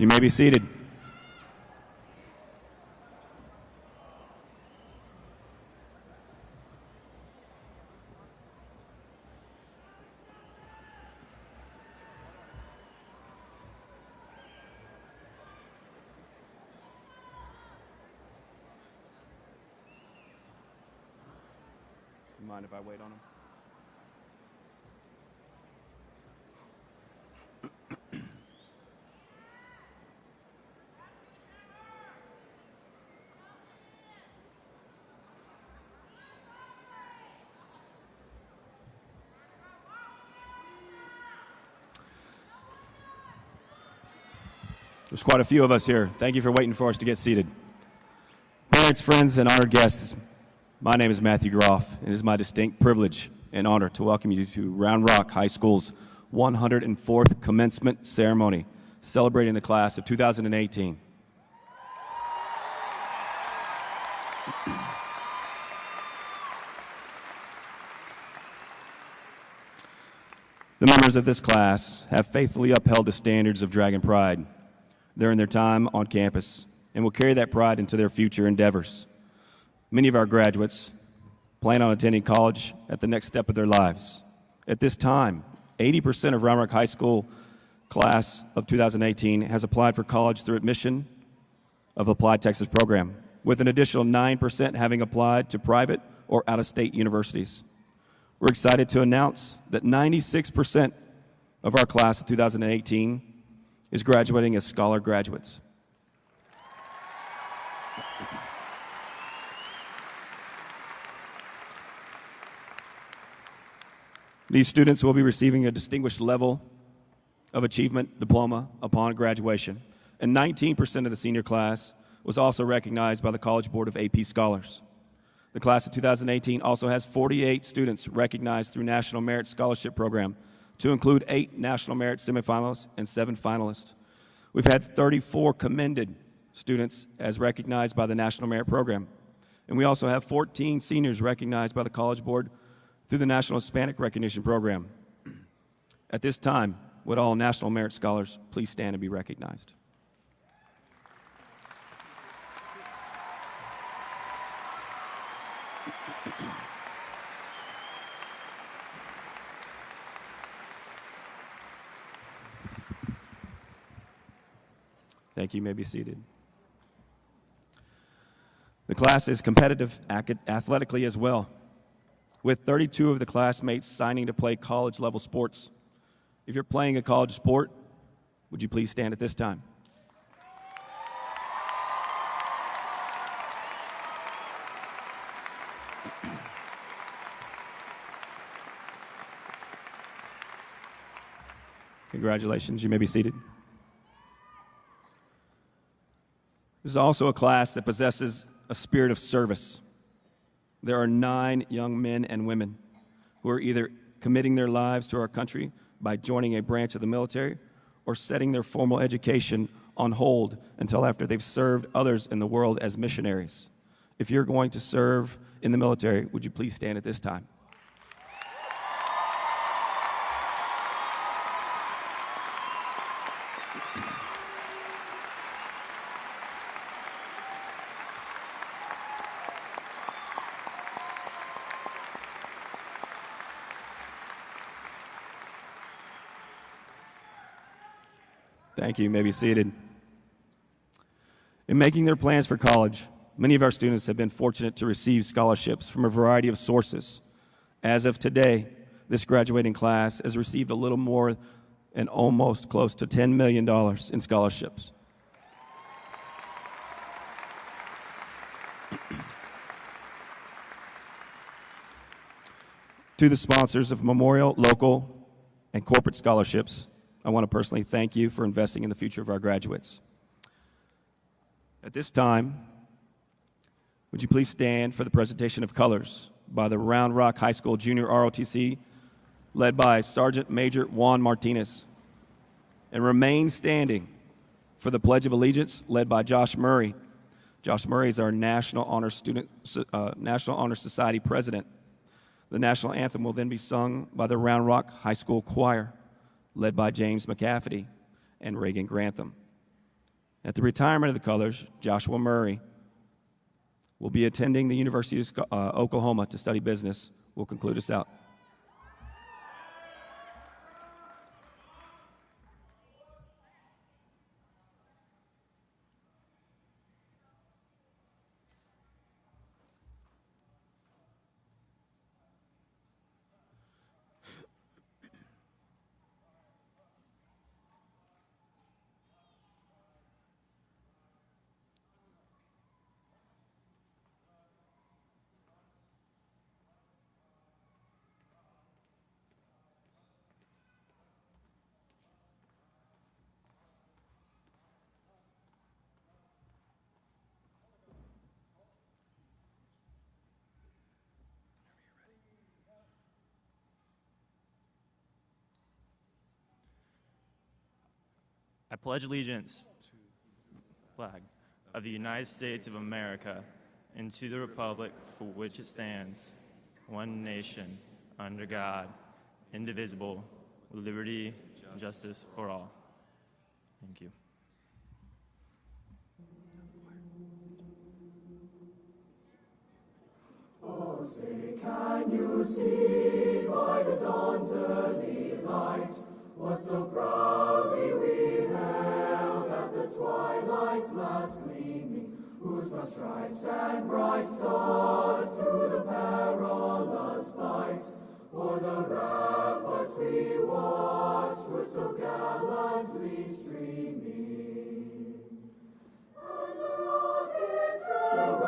You may be seated. You mind if I wait on them? There's quite a few of us here. Thank you for waiting for us to get seated. Parents, friends, and honored guests, my name is Matthew Groff. It is my distinct privilege and honor to welcome you to Round Rock High School's 104th commencement ceremony, celebrating the class of 2018. The members of this class have faithfully upheld the standards of Dragon Pride during their time on campus and will carry that pride into their future endeavors. Many of our graduates plan on attending college at the next step of their lives. At this time, 80% of Round Rock High School class of 2018 has applied for college through admission of the Applied Texas program, with an additional 9% having applied to private or out-of-state universities. We're excited to announce that 96% of our class of 2018 is graduating as scholar graduates. These students will be receiving a distinguished level of achievement diploma upon graduation, and 19% of the senior class was also recognized by the College Board of AP Scholars. The class of 2018 also has 48 students recognized through National Merit Scholarship Program, to include 8 National Merit semifinalists and 7 finalists. We've had 34 commended students as recognized by the National Merit Program, and we also have 14 seniors recognized by the College Board through the National Hispanic Recognition Program. At this time, would all National Merit Scholars please stand and be recognized? Thank you. You may be seated. The class is competitive athletically as well, with 32 of the classmates signing to play college-level sports. If you're playing a college sport, would you please stand at this time? Congratulations. You may be seated. This is also a class that possesses a spirit of service. There are 9 young men and women who are either committing their lives to our country by joining a branch of the military or setting their formal education on hold until after they've served others in the world as missionaries. If you're going to serve in the military, would you please stand at this time? Thank you. You may be seated. In making their plans for college, many of our students have been fortunate to receive scholarships from a variety of sources. As of today, this graduating class has received a little more and almost close to $10 million in scholarships. To the sponsors of memorial, local, and corporate scholarships, I want to personally thank you for investing in the future of our graduates. At this time, would you please stand for the presentation of colors by the Round Rock High School Junior ROTC, led by Sergeant Major Juan Martinez, and remain standing for the Pledge of Allegiance, led by Josh Murray. Josh Murray is our National Honor Society president. The national anthem will then be sung by the Round Rock High School Choir, led by James McCafferty and Reagan Grantham. At the retirement of the colors, Joshua Murray will be attending the University of Oklahoma to study business. Will conclude us out. I pledge allegiance to the flag of the United States of America and to the republic for which it stands, one nation, under God, indivisible, with liberty and justice for all. Thank you. Oh, say, can you see by the dawn's early light what so proudly we hailed at the twilight's last gleaming, whose broad stripes and bright stars through the perilous fight o'er the ramparts we watched were so gallantly streaming. And the rockets red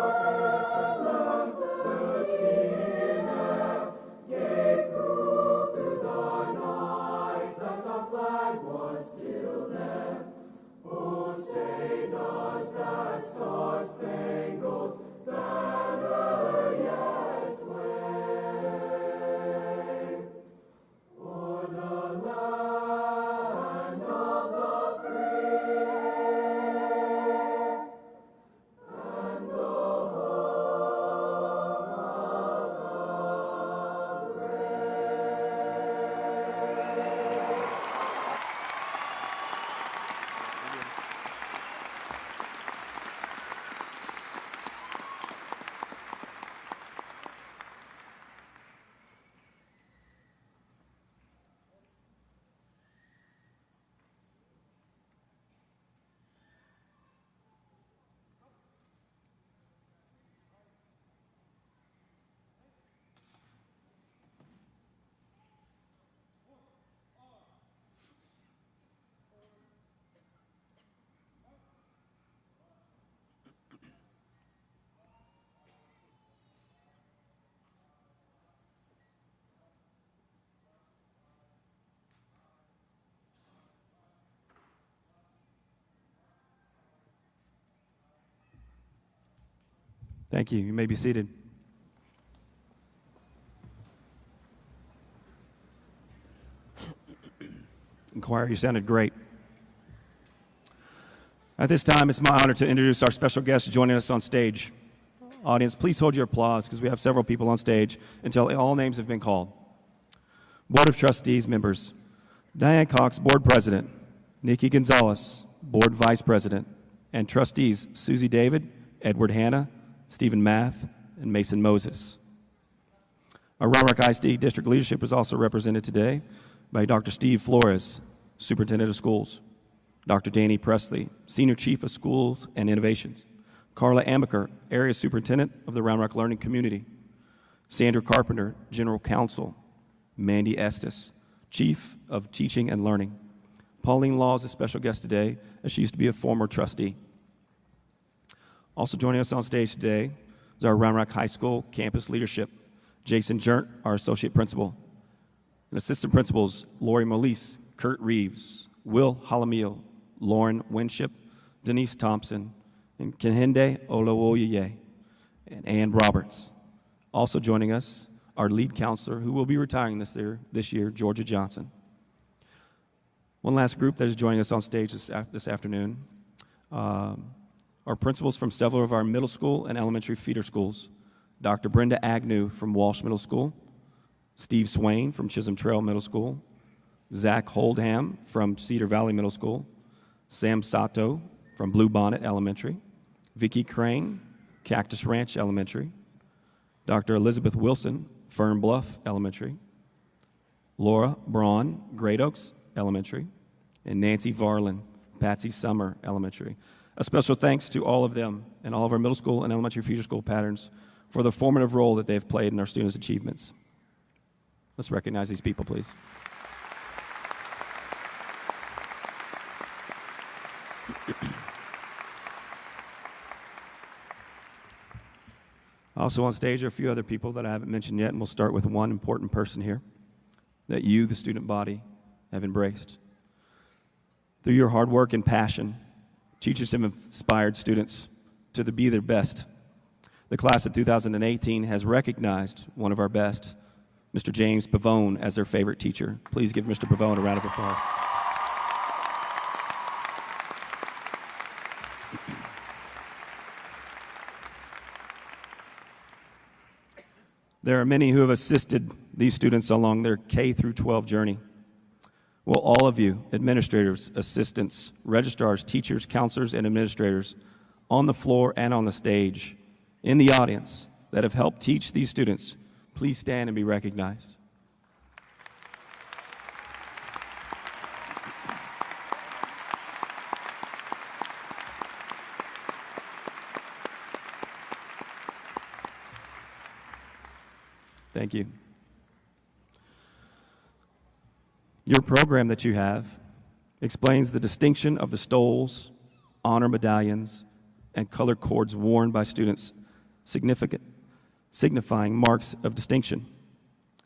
bursting in air gave proof through the night that our flag was still there. Oh, say does that star-spangled banner yet wave o'er the land of the free and the home of the brave? Thank you. You may be seated. Choir, you sounded great. At this time, it's my honor to introduce our special guest joining us on stage. Audience, please hold your applause because we have several people on stage until all names have been called. Board of Trustees members, Diane Cox, Board President, Nikki Gonzalez, Board Vice President, and trustees Susie David, Edward Hanna, Stephen Math, and Mason Moses. Our Round Rock ISD district leadership is also represented today by Dr. Steve Flores, Superintendent of Schools, Dr. Danny Presley, Senior Chief of Schools and Innovations, Carla Amaker, Area Superintendent of the Round Rock Learning Community, Sandra Carpenter, General Counsel, Mandy Estes, Chief of Teaching and Learning. Pauline Law is a special guest today, as she used to be a former trustee. Also joining us on stage today is our Round Rock High School campus leadership, Jason Jert, our associate principal, and assistant principals Lori Molise, Kurt Reeves, Will Halamio, Lauren Winship, Denise Thompson, and Kehinde Olawoyeye, and Ann Roberts. Also joining us, our lead counselor, who will be retiring this year, Georgia Johnson. One last group that is joining us on stage this afternoon are principals from several of our middle school and elementary feeder schools. Dr. Brenda Agnew from Walsh Middle School, Steve Swain from Chisholm Trail Middle School, Zach Holdham from Cedar Valley Middle School, Sam Sato from from Bluebonnet Elementary, Vicki Crane, Cactus Ranch Elementary, Dr. Elizabeth Wilson, Fern Bluff Elementary, Laura Braun, Great Oaks Elementary, and Nancy Varlin, Patsy Summer Elementary. A special thanks to all of them and all of our middle school and elementary future school patterns for the formative role that they've played in our students' achievements. Let's recognize these people, please. Also on stage are a few other people that I haven't mentioned yet, and we'll start with one important person here that you, the student body, have embraced. Through your hard work and passion, teachers have inspired students to be their best. The class of 2018 has recognized one of our best, Mr. James Pavone, as their favorite teacher. Please give Mr. Pavone a round of applause. There are many who have assisted these students along their K through 12 journey. Well, all of you, administrators, assistants, registrars, teachers, counselors, and administrators on the floor and on the stage, in the audience, that have helped teach these students, please stand and be recognized. Thank you. Your program that you have explains the distinction of the stoles, honor medallions, and color cords worn by students, signifying marks of distinction.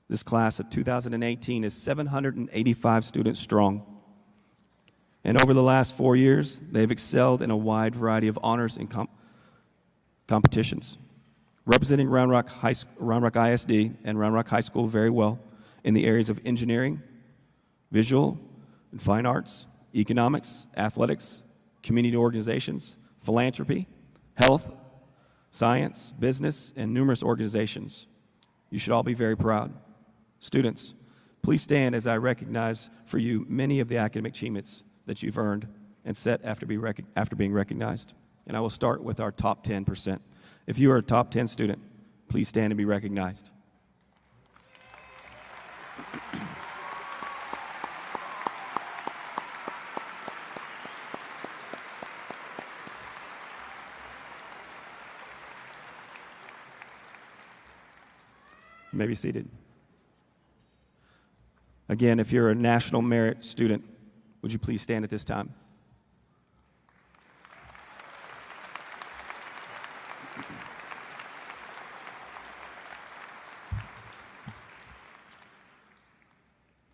This class of 2018 is 785 students strong. And over the last 4 years, they've excelled in a wide variety of honors and competitions, representing Round Rock ISD and Round Rock High School very well in the areas of engineering, visual and fine arts, economics, athletics, community organizations, philanthropy, health, science, business, and numerous organizations. You should all be very proud. Students, please stand as I recognize for you many of the academic achievements that you've earned and set after being recognized. And I will start with our top 10%. If you are a top 10 student, please stand and be recognized. You may be seated. Again, if you're a National Merit student, would you please stand at this time?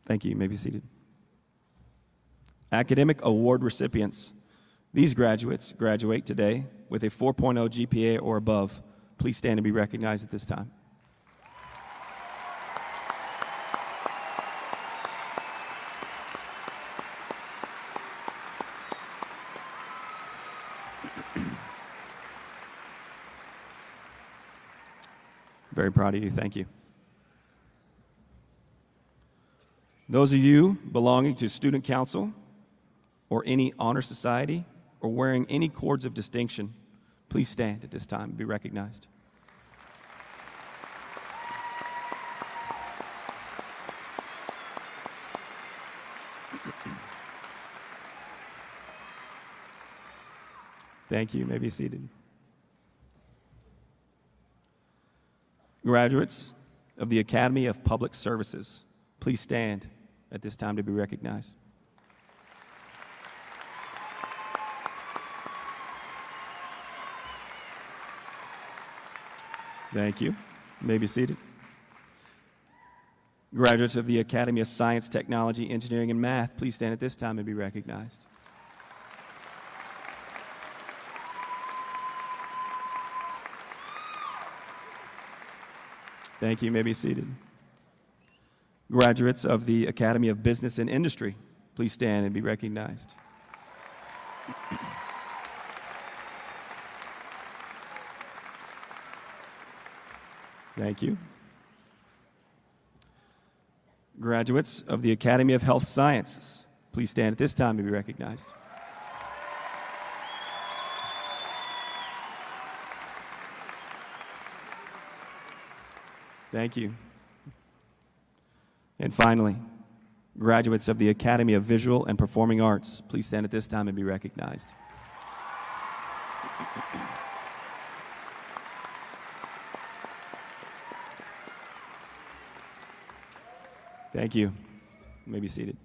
Thank you. You may be seated. Academic award recipients. These graduates graduate today with a 4.0 GPA or above. Please stand and be recognized at this time. Very proud of you. Thank you. Those of you belonging to student council or any honor society or wearing any cords of distinction, please stand at this time and be recognized. Thank you. You may be seated. Graduates of the Academy of Public Services, please stand at this time to be recognized. Thank you. You may be seated. Graduates of the Academy of Science, Technology, Engineering, and Math, please stand at this time and be recognized. Thank you. You may be seated. Graduates of the Academy of Business and Industry, please stand and be recognized. Thank you. Graduates of the Academy of Health Sciences, please stand at this time and be recognized. Thank you. And finally, graduates of the Academy of Visual and Performing Arts, please stand at this time and be recognized. Thank you. You may be seated.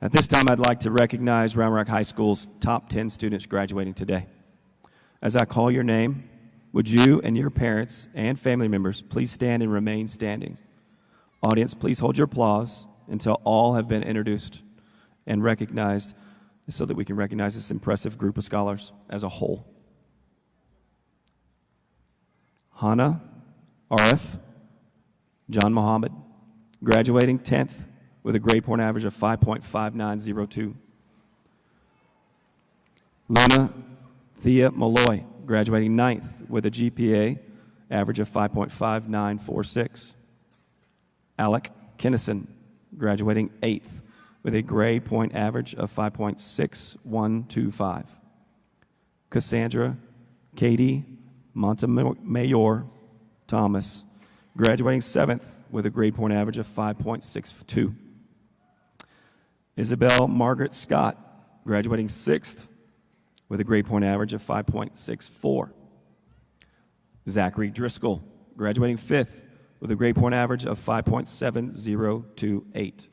At this time, I'd like to recognize Round Rock High School's top 10 students graduating today. As I call your name, would you and your parents and family members please stand and remain standing? Audience, please hold your applause until all have been introduced and recognized so that we can recognize this impressive group of scholars as a whole. Hannah Arif John Muhammad, graduating 10th with a grade point average of 5.5902. Luna Thea Malloy, graduating 9th with a GPA average of 5.5946. Alec Kinnison, graduating 8th with a grade point average of 5.6125. Cassandra Katie Montemayor Thomas, graduating 7th with a grade point average of 5.62. Isabel Margaret Scott, graduating 6th with a grade point average of 5.64. Zachary Driscoll, graduating 5th with a grade point average of 5.7028.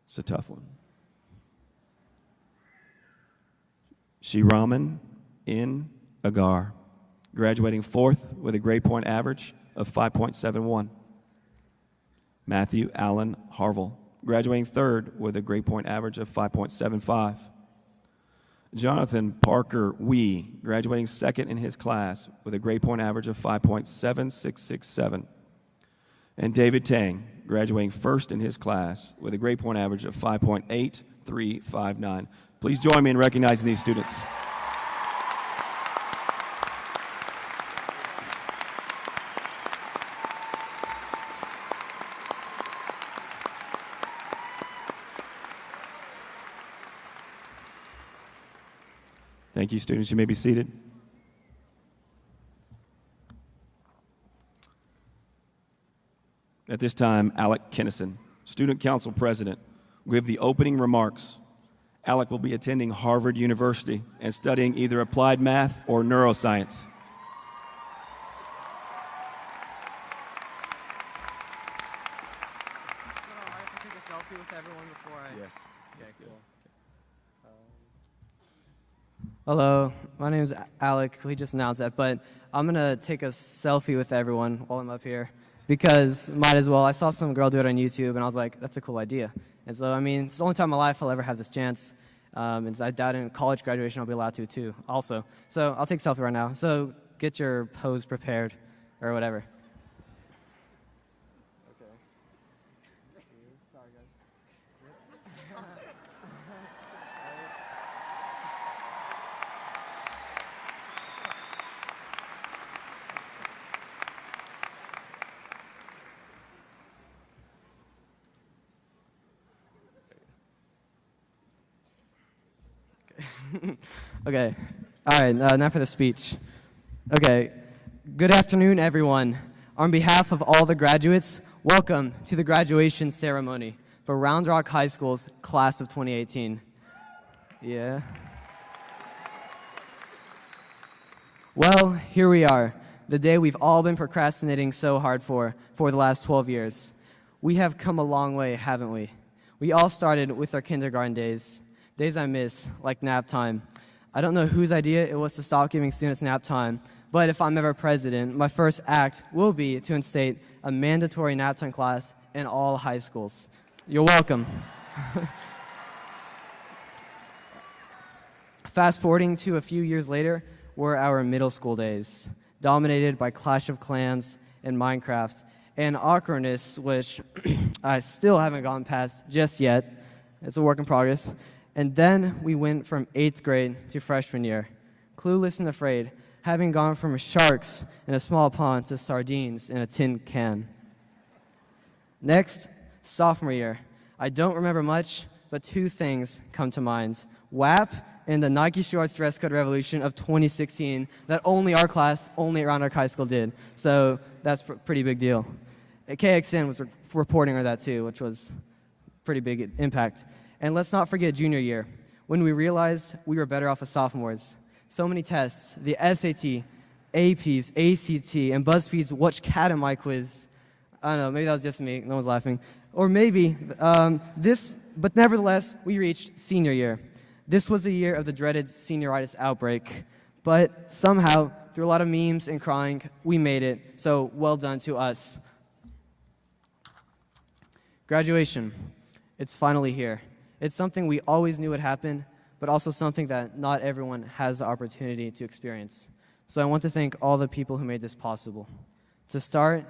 It's a tough one. Shiraman N. Agar, graduating 4th with a grade point average of 5.71. Matthew Allen Harville, graduating 3rd with a grade point average of 5.75. Jonathan Parker Wee, graduating 2nd in his class with a grade point average of 5.7667. And David Tang, graduating 1st in his class with a grade point average of 5.8359. Please join me in recognizing these students. Thank you, students. You may be seated. At this time, Alec Kinnison, Student Council President, will give the opening remarks. Alec will be attending Harvard University and studying either applied math or neuroscience. Take a selfie with everyone before I... Yes. Okay, cool. Hello, my name is Alec. We just announced that, but I'm going to take a selfie with everyone while I'm up here because might as well. I saw some girl do it on YouTube, and I was like, that's a cool idea. And so, I mean, it's the only time in my life I'll ever have this chance. And I doubt in college graduation I'll be allowed to, too, also. So I'll take a selfie right now. So get your pose prepared or whatever. Okay. Sorry, guys. Okay. All right, now for the speech. Okay. Good afternoon, everyone. On behalf of all the graduates, welcome to the graduation ceremony for Round Rock High School's class of 2018. Yeah. Well, here we are, the day we've all been procrastinating so hard for the last 12 years. We have come a long way, haven't we? We all started with our kindergarten days I miss, like nap time. I don't know whose idea it was to stop giving students nap time, but if I'm ever president, my first act will be to instate a mandatory nap time class in all high schools. You're welcome. Fast forwarding to a few years later were our middle school days, dominated by Clash of Clans and Minecraft, and awkwardness, which I still haven't gotten past just yet. It's a work in progress. And then we went from 8th grade to freshman year, clueless and afraid, having gone from sharks in a small pond to sardines in a tin can. Next, sophomore year. I don't remember much, but 2 things come to mind: WAP in the Nike shorts dress code revolution of 2016 that only our class, only around our high school did. So that's a pretty big deal. KXN was reporting on that too, which was pretty big impact. And let's not forget junior year, when we realized we were better off as sophomores. So many tests, the SAT, APs, ACT, and BuzzFeed's Watch Cat in My quiz. I don't know, maybe that was just me, no one's laughing. Or maybe but nevertheless, we reached senior year. This was the year of the dreaded senioritis outbreak, but somehow, through a lot of memes and crying, we made it, so well done to us. Graduation, it's finally here. It's something we always knew would happen, but also something that not everyone has the opportunity to experience. So I want to thank all the people who made this possible. To start,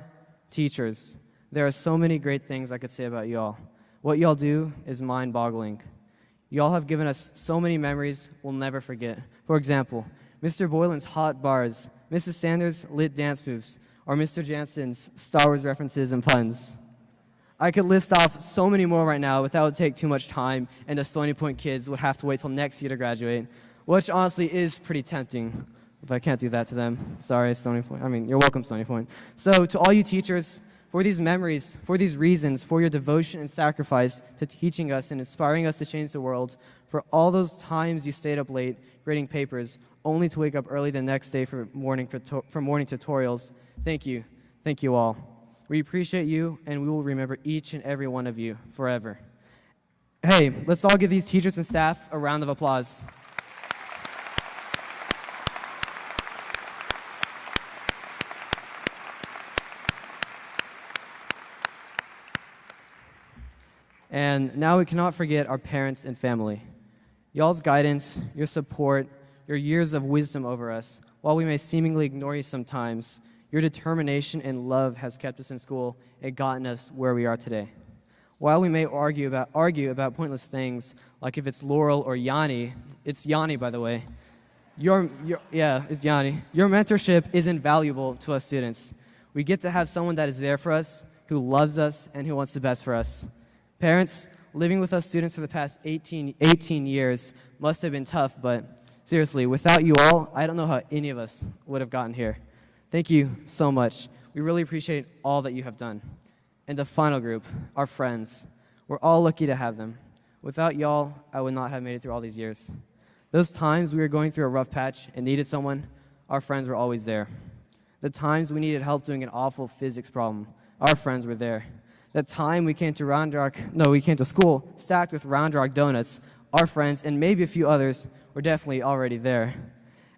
teachers. There are so many great things I could say about y'all. What y'all do is mind-boggling. Y'all have given us so many memories we'll never forget. For example, Mr. Boylan's hot bars, Mrs. Sanders' lit dance moves, or Mr. Jansen's Star Wars references and puns. I could list off so many more right now, but that would take too much time, and the Stony Point kids would have to wait till next year to graduate, which honestly is pretty tempting. If I can't do that to them, sorry, Stony Point. I mean, you're welcome, Stony Point. So to all you teachers, for these memories, for these reasons, for your devotion and sacrifice to teaching us and inspiring us to change the world, for all those times you stayed up late grading papers, only to wake up early the next day for morning tutorials, thank you. Thank you all. We appreciate you, and we will remember each and every one of you forever. Hey, let's all give these teachers and staff a round of applause. And now we cannot forget our parents and family. Y'all's guidance, your support, your years of wisdom over us, while we may seemingly ignore you sometimes, your determination and love has kept us in school and gotten us where we are today. While we may argue about pointless things, like if it's Laurel or Yanni, it's Yanni, by the way. It's Yanni. Your mentorship is invaluable to us students. We get to have someone that is there for us, who loves us, and who wants the best for us. Parents, living with us students for the past 18 years must have been tough, but seriously, without you all, I don't know how any of us would have gotten here. Thank you so much. We really appreciate all that you have done. And the final group, our friends. We're all lucky to have them. Without y'all, I would not have made it through all these years. Those times we were going through a rough patch and needed someone, our friends were always there. The times we needed help doing an awful physics problem, our friends were there. That time we came to school stacked with Round Rock donuts, our friends and maybe a few others were definitely already there.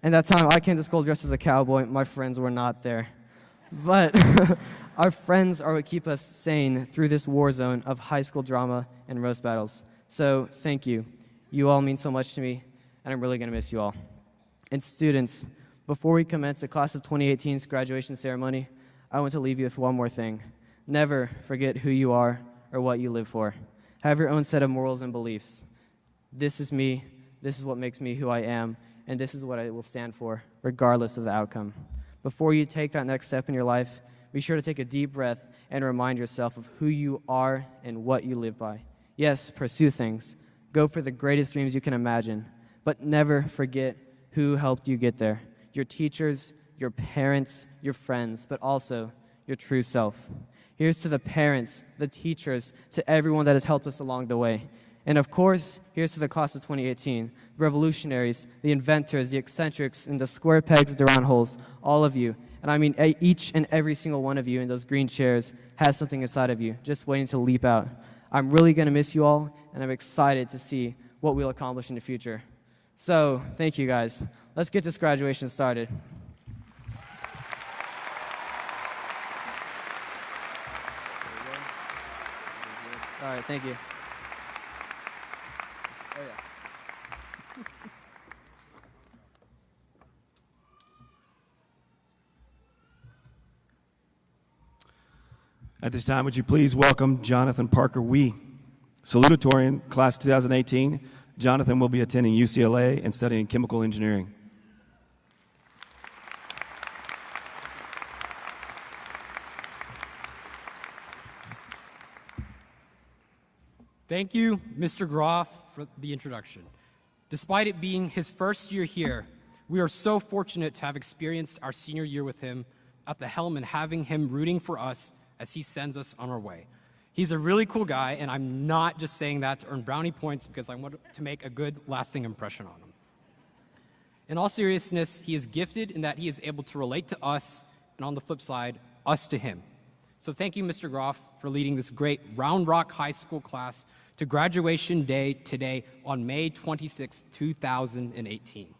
And that time I came to school dressed as a cowboy, my friends were not there. But our friends are what keep us sane through this war zone of high school drama and roast battles. So thank you. You all mean so much to me, and I'm really going to miss you all. And students, before we commence the class of 2018's graduation ceremony, I want to leave you with one more thing. Never forget who you are or what you live for. Have your own set of morals and beliefs. This is me, this is what makes me who I am, and this is what I will stand for, regardless of the outcome. Before you take that next step in your life, be sure to take a deep breath and remind yourself of who you are and what you live by. Yes, pursue things. Go for the greatest dreams you can imagine, but never forget who helped you get there. Your teachers, your parents, your friends, but also your true self. Here's to the parents, the teachers, to everyone that has helped us along the way. And of course, here's to the class of 2018, the revolutionaries, the inventors, the eccentrics, and the square pegs, the round holes, all of you. And I mean each and every single one of you in those green chairs has something inside of you, just waiting to leap out. I'm really going to miss you all, and I'm excited to see what we'll accomplish in the future. So, thank you guys. Let's get this graduation started. All right, thank you. Oh, yeah. At this time, would you please welcome Jonathan Parker Wee, salutatorian, class 2018. Jonathan will be attending UCLA and studying chemical engineering. Thank you, Mr. Groff, for the introduction. Despite it being his first year here, we are so fortunate to have experienced our senior year with him at the helm and having him rooting for us as he sends us on our way. He's a really cool guy, and I'm not just saying that to earn brownie points because I want to make a good, lasting impression on him. In all seriousness, he is gifted in that he is able to relate to us, and on the flip side, us to him. So thank you, Mr. Groff, for leading this great Round Rock High School class to graduation day today on May 26, 2018.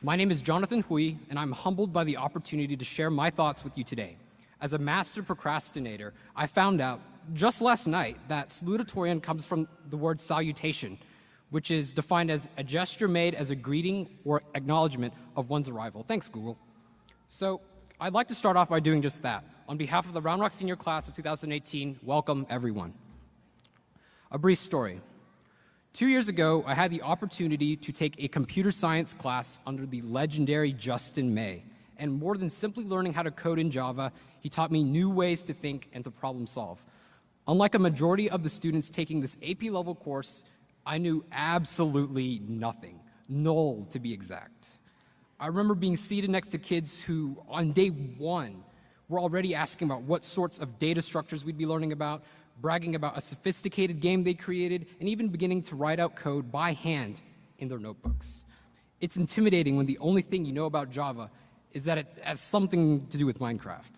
My name is Jonathan Hui, and I'm humbled by the opportunity to share my thoughts with you today. As a master procrastinator, I found out just last night that salutatorian comes from the word salutation, which is defined as a gesture made as a greeting or acknowledgement of one's arrival. Thanks, Google. So I'd like to start off by doing just that. On behalf of the Round Rock Senior Class of 2018, welcome everyone. A brief story. 2 years ago, I had the opportunity to take a computer science class under the legendary Justin May. And more than simply learning how to code in Java, he taught me new ways to think and to problem solve. Unlike a majority of the students taking this AP level course, I knew absolutely nothing, null to be exact. I remember being seated next to kids who, on day one, were already asking about what sorts of data structures we'd be learning about, bragging about a sophisticated game they created, and even beginning to write out code by hand in their notebooks. It's intimidating when the only thing you know about Java is that it has something to do with Minecraft.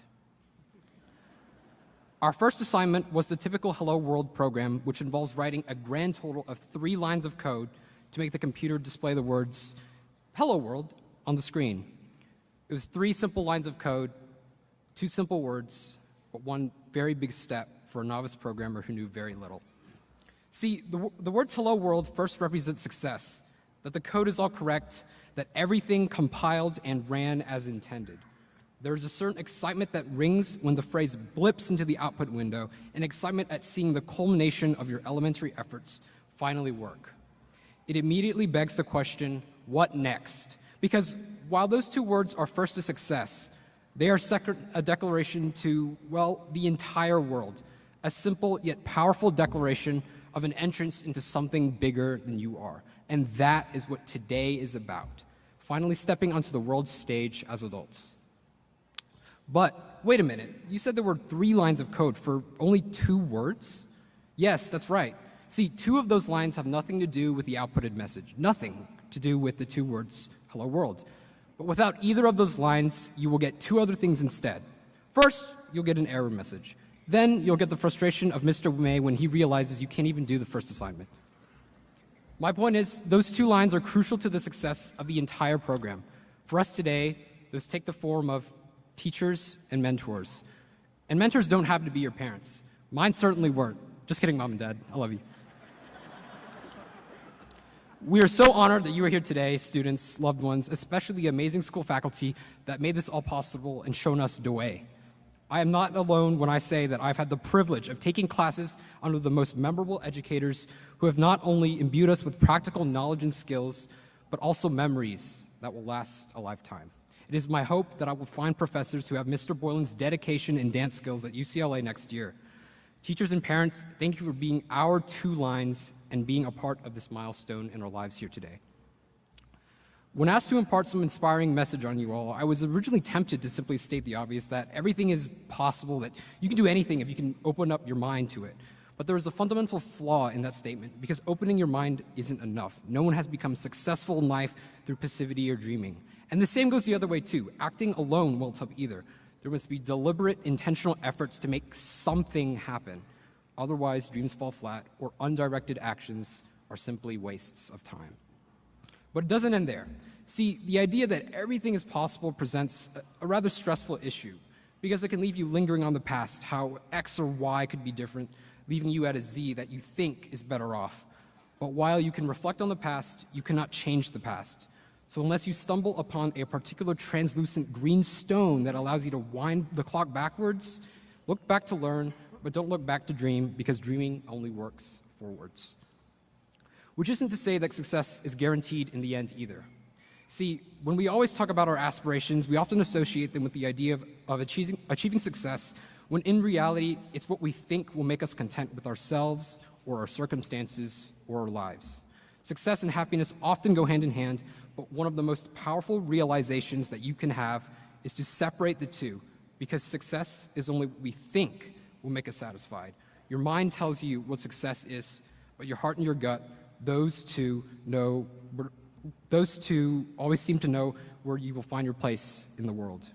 Our first assignment was the typical Hello World program, which involves writing a grand total of 3 lines of code to make the computer display the words Hello World on the screen. It was 3 simple lines of code, 2 simple words, but one very big step for a novice programmer who knew very little. See, the words Hello World first represent success, that the code is all correct, that everything compiled and ran as intended. There is a certain excitement that rings when the phrase blips into the output window, and excitement at seeing the culmination of your elementary efforts finally work. It immediately begs the question, what next? Because while those 2 words are first a success, they are second a declaration to, well, the entire world, a simple yet powerful declaration of an entrance into something bigger than you are. And that is what today is about, finally stepping onto the world stage as adults. But wait a minute, you said there were 3 lines of code for only 2 words? Yes, that's right. See, 2 of those lines have nothing to do with the outputted message, nothing to do with the 2 words, hello world. But without either of those lines, you will get 2 other things instead. First, you'll get an error message. Then you'll get the frustration of Mr. May when he realizes you can't even do the first assignment. My point is, those 2 lines are crucial to the success of the entire program. For us today, those take the form of teachers and mentors. And mentors don't have to be your parents. Mine certainly weren't. Just kidding, Mom and Dad. I love you. We are so honored that you are here today, students, loved ones, especially the amazing school faculty that made this all possible and shown us the way. I am not alone when I say that I've had the privilege of taking classes under the most memorable educators who have not only imbued us with practical knowledge and skills, but also memories that will last a lifetime. It is my hope that I will find professors who have Mr. Boylan's dedication and dance skills at UCLA next year. Teachers and parents, thank you for being our 2 lines and being a part of this milestone in our lives here today. When asked to impart some inspiring message on you all, I was originally tempted to simply state the obvious that everything is possible, that you can do anything if you can open up your mind to it. But there is a fundamental flaw in that statement, because opening your mind isn't enough. No one has become successful in life through passivity or dreaming. And the same goes the other way too. Acting alone won't help either. There must be deliberate, intentional efforts to make something happen. Otherwise, dreams fall flat, or undirected actions are simply wastes of time. But it doesn't end there. See, the idea that everything is possible presents a rather stressful issue, because it can leave you lingering on the past, how X or Y could be different, leaving you at a Z that you think is better off. But while you can reflect on the past, you cannot change the past. So unless you stumble upon a particular translucent green stone that allows you to wind the clock backwards, look back to learn, but don't look back to dream, because dreaming only works forwards. Which isn't to say that success is guaranteed in the end either. See, when we always talk about our aspirations, we often associate them with the idea of achieving success when in reality, it's what we think will make us content with ourselves or our circumstances or our lives. Success and happiness often go hand in hand, but one of the most powerful realizations that you can have is to separate the two, because success is only what we think will make us satisfied. Your mind tells you what success is, but your heart and your gut, those two always seem to know where you will find your place in the world.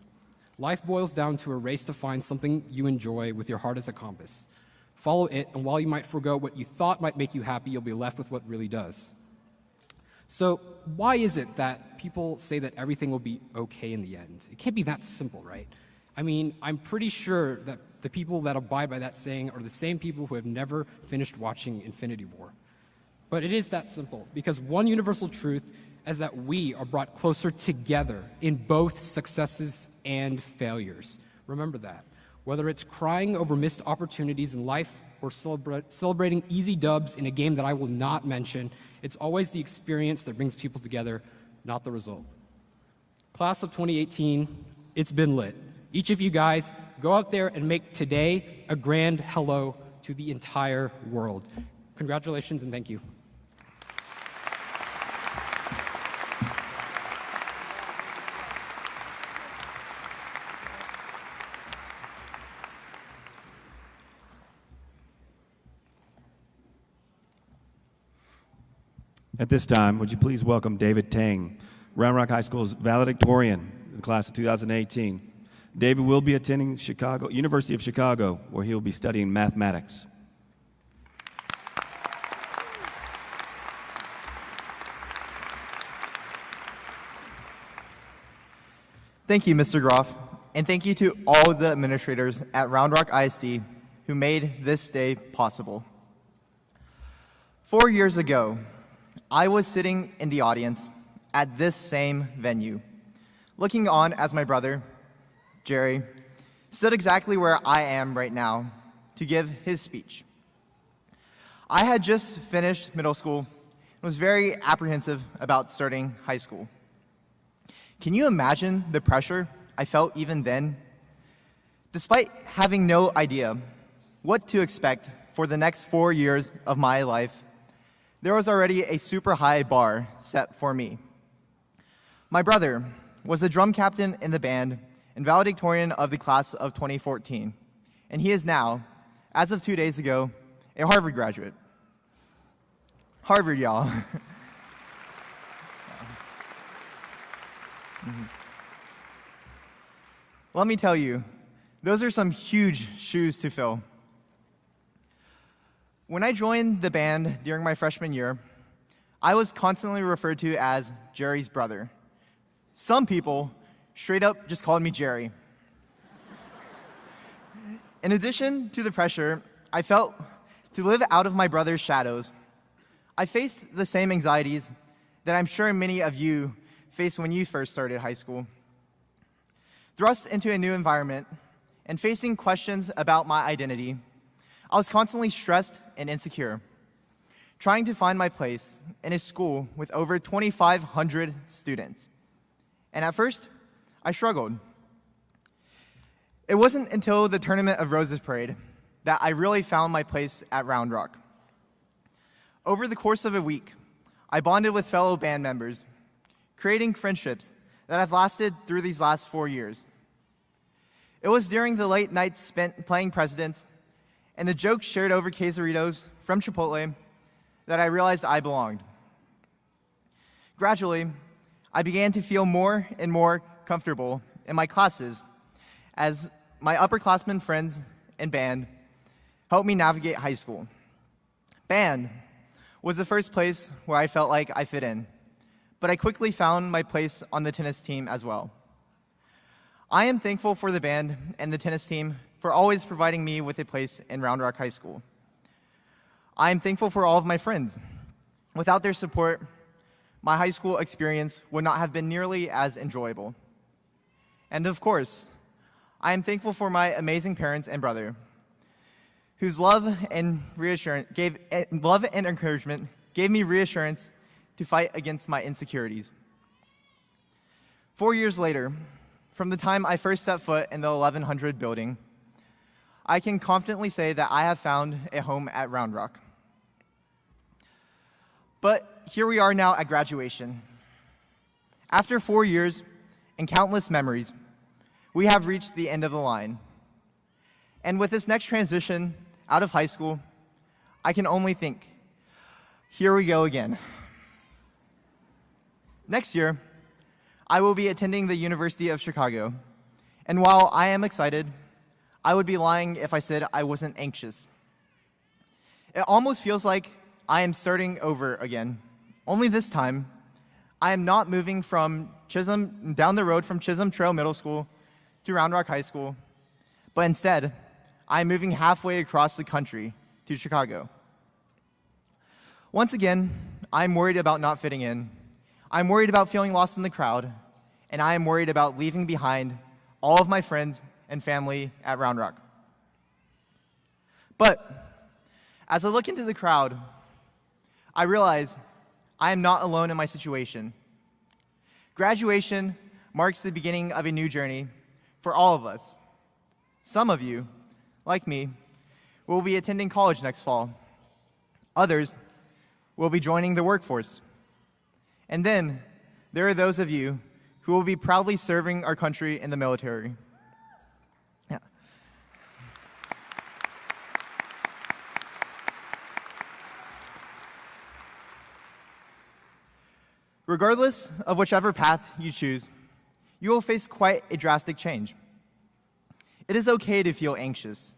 Life boils down to a race to find something you enjoy with your heart as a compass. Follow it, and while you might forego what you thought might make you happy, you'll be left with what really does. So why is it that people say that everything will be okay in the end? It can't be that simple, right? I mean, I'm pretty sure that the people that abide by that saying are the same people who have never finished watching Infinity War. But it is that simple, because one universal truth is that we are brought closer together in both successes and failures. Remember that. Whether it's crying over missed opportunities in life or celebrating easy dubs in a game that I will not mention, it's always the experience that brings people together, not the result. Class of 2018, it's been lit. Each of you guys, go out there and make today a grand hello to the entire world. Congratulations and thank you. At this time, would you please welcome David Tang, Round Rock High School's valedictorian in the class of 2018. David will be attending University of Chicago, where he will be studying mathematics. Thank you, Mr. Groff, and thank you to all of the administrators at Round Rock ISD who made this day possible. 4 years ago, I was sitting in the audience at this same venue, looking on as my brother, Jerry, stood exactly where I am right now to give his speech. I had just finished middle school and was very apprehensive about starting high school. Can you imagine the pressure I felt even then? Despite having no idea what to expect for the next 4 years of my life, there was already a super high bar set for me. My brother was the drum captain in the band and valedictorian of the class of 2014, and he is now, as of 2 days ago, a Harvard graduate. Harvard, y'all. Let me tell you, those are some huge shoes to fill. When I joined the band during my freshman year, I was constantly referred to as Jerry's brother. Some people straight up just called me Jerry. In addition to the pressure I felt to live out of my brother's shadows, I faced the same anxieties that I'm sure many of you faced when you first started high school. Thrust into a new environment and facing questions about my identity, I was constantly stressed and insecure, trying to find my place in a school with over 2,500 students. And at first, I struggled. It wasn't until the Tournament of Roses parade that I really found my place at Round Rock. Over the course of a week, I bonded with fellow band members, creating friendships that have lasted through these last 4 years. It was during the late nights spent playing Presidents and the jokes shared over quesadillas from Chipotle that I realized I belonged. Gradually, I began to feel more and more comfortable in my classes as my upperclassmen friends and band helped me navigate high school. Band was the first place where I felt like I fit in, but I quickly found my place on the tennis team as well. I am thankful for the band and the tennis team for always providing me with a place in Round Rock High School. I am thankful for all of my friends. Without their support, my high school experience would not have been nearly as enjoyable. And of course, I am thankful for my amazing parents and brother, whose love and encouragement gave me reassurance to fight against my insecurities. 4 years later, from the time I first set foot in the 1100 building, I can confidently say that I have found a home at Round Rock. But here we are now at graduation. After 4 years and countless memories, we have reached the end of the line. And with this next transition out of high school, I can only think, here we go again. Next year, I will be attending the University of Chicago. And while I am excited, I would be lying if I said I wasn't anxious. It almost feels like I am starting over again. Only this time, I am not moving from Chisholm, down the road from Chisholm Trail Middle School to Round Rock High School, but instead, I am moving halfway across the country to Chicago. Once again, I'm worried about not fitting in. I'm worried about feeling lost in the crowd, and I am worried about leaving behind all of my friends and family at Round Rock. But as I look into the crowd, I realize I am not alone in my situation. Graduation marks the beginning of a new journey for all of us. Some of you, like me, will be attending college next fall. Others will be joining the workforce. And then there are those of you who will be proudly serving our country in the military. Yeah. Regardless of whichever path you choose, you will face quite a drastic change. It is okay to feel anxious,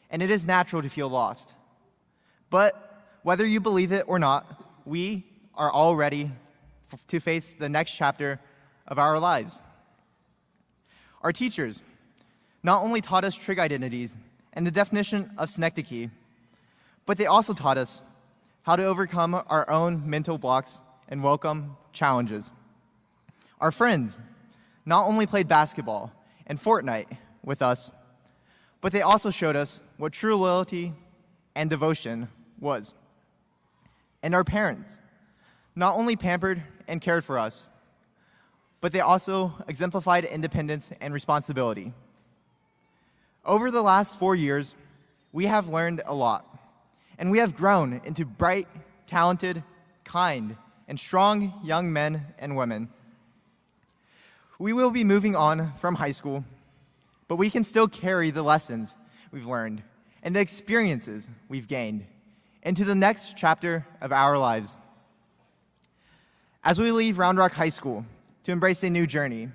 and it is natural to feel lost. But whether you believe it or not, we are all ready to face the next chapter of our lives. Our teachers not only taught us trig identities and the definition of synecdoche, but they also taught us how to overcome our own mental blocks and welcome challenges. Our friends not only played basketball and Fortnite with us, but they also showed us what true loyalty and devotion was. And our parents not only pampered and cared for us, but they also exemplified independence and responsibility. Over the last 4 years, we have learned a lot, and we have grown into bright, talented, kind, and strong young men and women. We will be moving on from high school, but we can still carry the lessons we've learned and the experiences we've gained into the next chapter of our lives. As we leave Round Rock High School to embrace a new journey,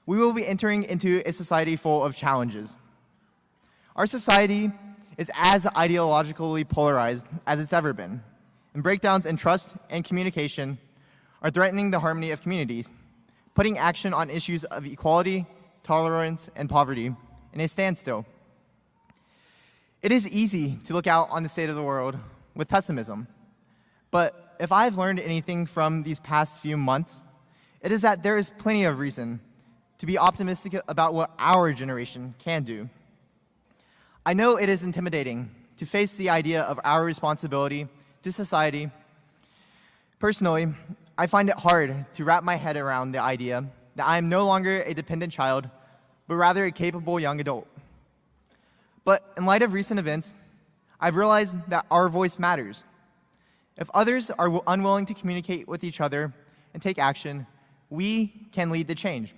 we will be entering into a society full of challenges. Our society is as ideologically polarized as it's ever been, and breakdowns in trust and communication are threatening the harmony of communities, putting action on issues of equality, tolerance, and poverty in a standstill. It is easy to look out on the state of the world with pessimism, but if I've learned anything from these past few months, it is that there is plenty of reason to be optimistic about what our generation can do. I know it is intimidating to face the idea of our responsibility to society. Personally, I find it hard to wrap my head around the idea that I am no longer a dependent child, but rather a capable young adult. But in light of recent events, I've realized that our voice matters. If others are unwilling to communicate with each other and take action, we can lead the change.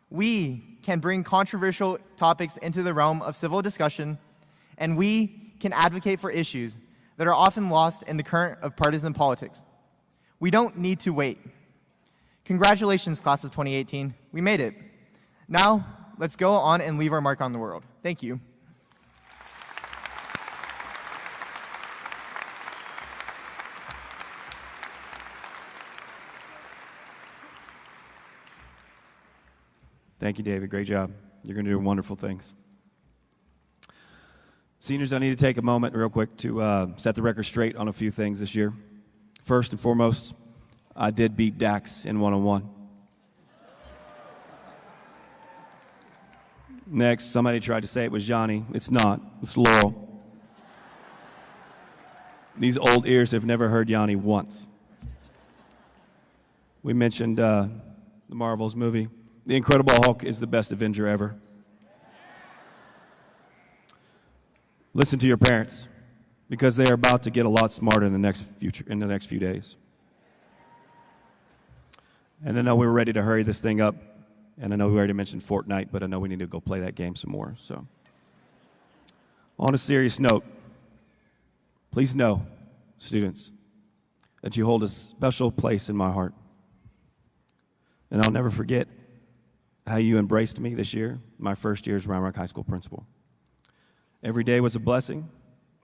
We can bring controversial topics into the realm of civil discussion, and we can advocate for issues that are often lost in the current of partisan politics. We don't need to wait. Congratulations, class of 2018. We made it. Now, let's go on and leave our mark on the world. Thank you. Thank you, David. Great job. You're going to do wonderful things. Seniors, I need to take a moment real quick to set the record straight on a few things this year. First and foremost, I did beat Dax in one-on-one. Next, somebody tried to say it was Johnny. It's not. It's Laurel. These old ears have never heard Yanni once. We mentioned the Marvels movie. The Incredible Hulk is the best Avenger ever. Listen to your parents, because they are about to get a lot smarter in the next few days. And I know we were ready to hurry this thing up, and I know we already mentioned Fortnite, but I know we need to go play that game some more. So, on a serious note, please know, students, that you hold a special place in my heart. And I'll never forget how you embraced me this year, my first year as Round Rock High School principal. Every day was a blessing,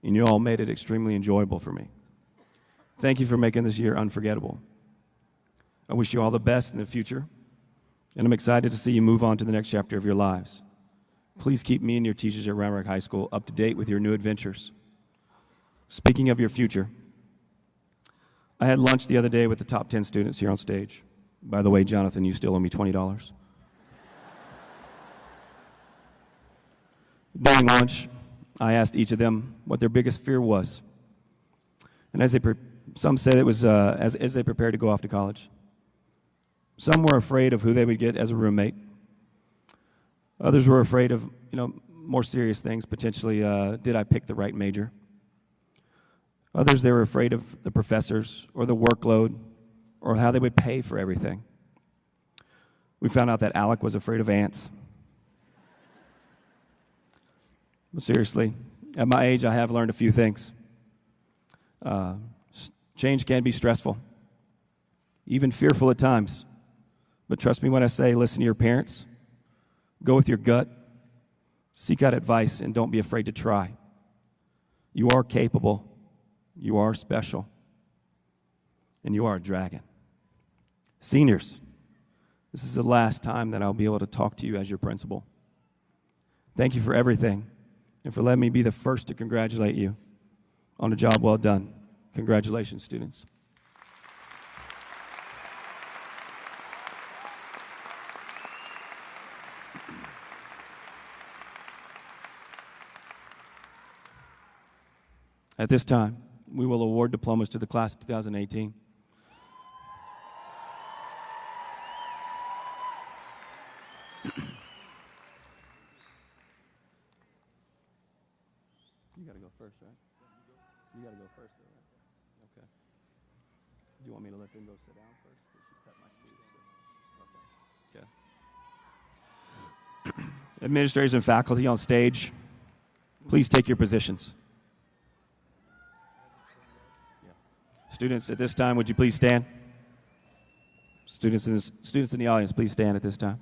and you all made it extremely enjoyable for me. Thank you for making this year unforgettable. I wish you all the best in the future, and I'm excited to see you move on to the next chapter of your lives. Please keep me and your teachers at Round Rock High School up to date with your new adventures. Speaking of your future, I had lunch the other day with the top 10 students here on stage. By the way, Jonathan, you still owe me $20. During lunch, I asked each of them what their biggest fear was. And some said it was as they prepared to go off to college. Some were afraid of who they would get as a roommate. Others were afraid of, more serious things, potentially, did I pick the right major? Others, they were afraid of the professors or the workload or how they would pay for everything. We found out that Alec was afraid of ants. But seriously, at my age, I have learned a few things. Change can be stressful, even fearful at times. But trust me when I say, listen to your parents, go with your gut, seek out advice, and don't be afraid to try. You are capable, you are special, and you are a dragon. Seniors, this is the last time that I'll be able to talk to you as your principal. Thank you for everything, and for letting me be the first to congratulate you on a job well done. Congratulations, students. At this time, we will award diplomas to the class of 2018. You got to go first, right? You got to go first, right? Okay. Do you want me to let them go sit down first? She cut my speech. Okay. Administrators and faculty on stage, please take your positions. Students, at this time, would you please stand? Students in the audience, please stand at this time.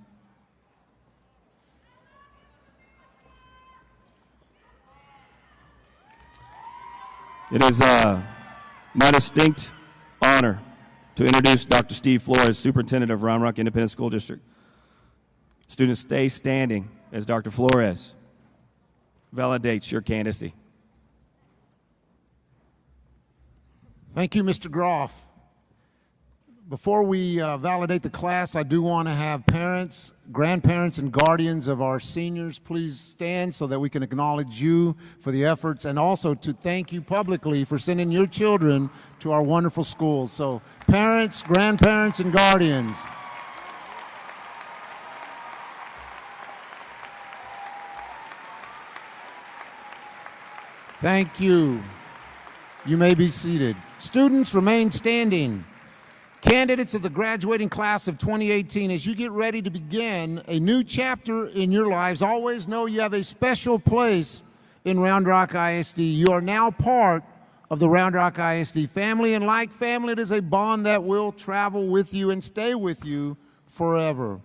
It is my distinct honor to introduce Dr. Steve Flores, Superintendent of Round Rock Independent School District. Students, stay standing as Dr. Flores validates your candidacy. Thank you, Mr. Groff. Before we validate the class, I do want to have parents, grandparents, and guardians of our seniors please stand so that we can acknowledge you for the efforts and also to thank you publicly for sending your children to our wonderful schools. So parents, grandparents, and guardians. Thank you. You may be seated. Students, remain standing. Candidates of the graduating class of 2018, as you get ready to begin a new chapter in your lives, always know you have a special place in Round Rock ISD. You are now part of the Round Rock ISD family, and like family, it is a bond that will travel with you and stay with you forever.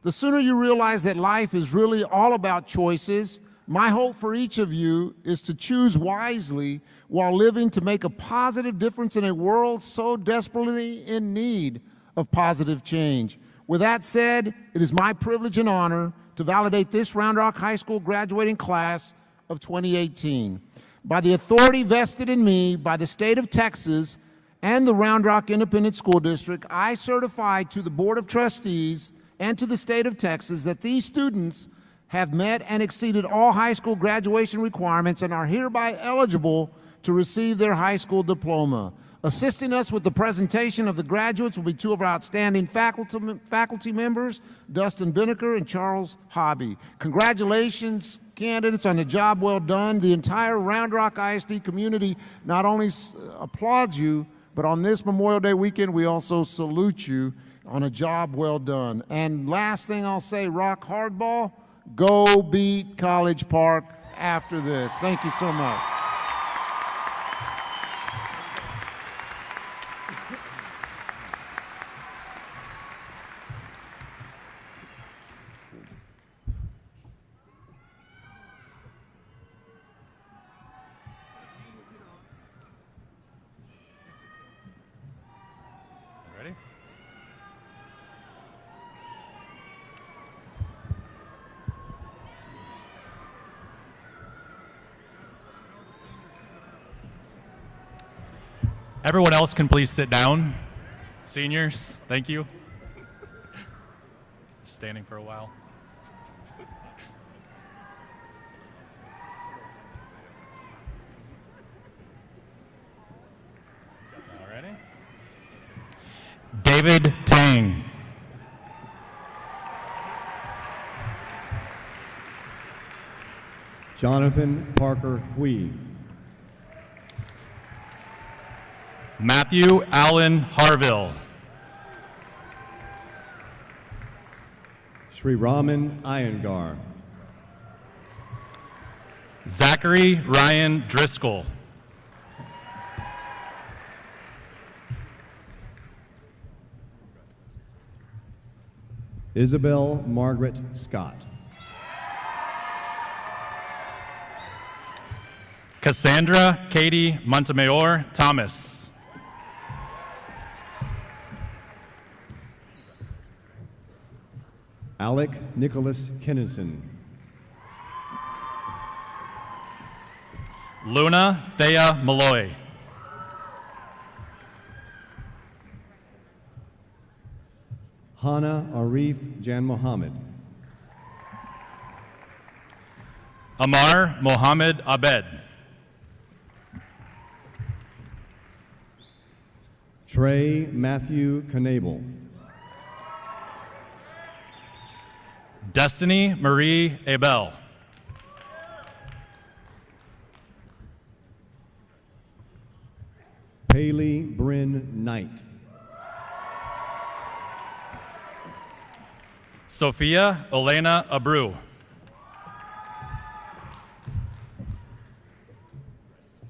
The sooner you realize that life is really all about choices, my hope for each of you is to choose wisely while living to make a positive difference in a world so desperately in need of positive change. With that said, it is my privilege and honor to validate this Round Rock High School graduating class of 2018. By the authority vested in me by the state of Texas and the Round Rock Independent School District, I certify to the Board of Trustees and to the state of Texas that these students have met and exceeded all high school graduation requirements and are hereby eligible to receive their high school diploma. Assisting us with the presentation of the graduates will be two of our outstanding faculty members, Dustin Binnicker and Charles Hobby. Congratulations, candidates, on the job well done. The entire Round Rock ISD community not only applauds you, but on this Memorial Day weekend, we also salute you on a job well done. And last thing I'll say, rock hardball, go beat College Park after this. Thank you so much. Ready? Everyone else can please sit down. Seniors, thank you. Standing for a while. All ready? David Tang. Jonathan Parker Hui. Matthew Allen Harville. Sri Raman Iyengar. Zachary Ryan Driscoll. Isabel Margaret Scott. Cassandra Katie Montemayor Thomas. Alec Nicholas Kennison. Luna Thea Malloy. Hana Arif Jan Mohammed. Amar Mohammed Abed. Trey Matthew Knable. Destiny Marie Abel. Paley Bryn Knight. Sophia Elena Abreu.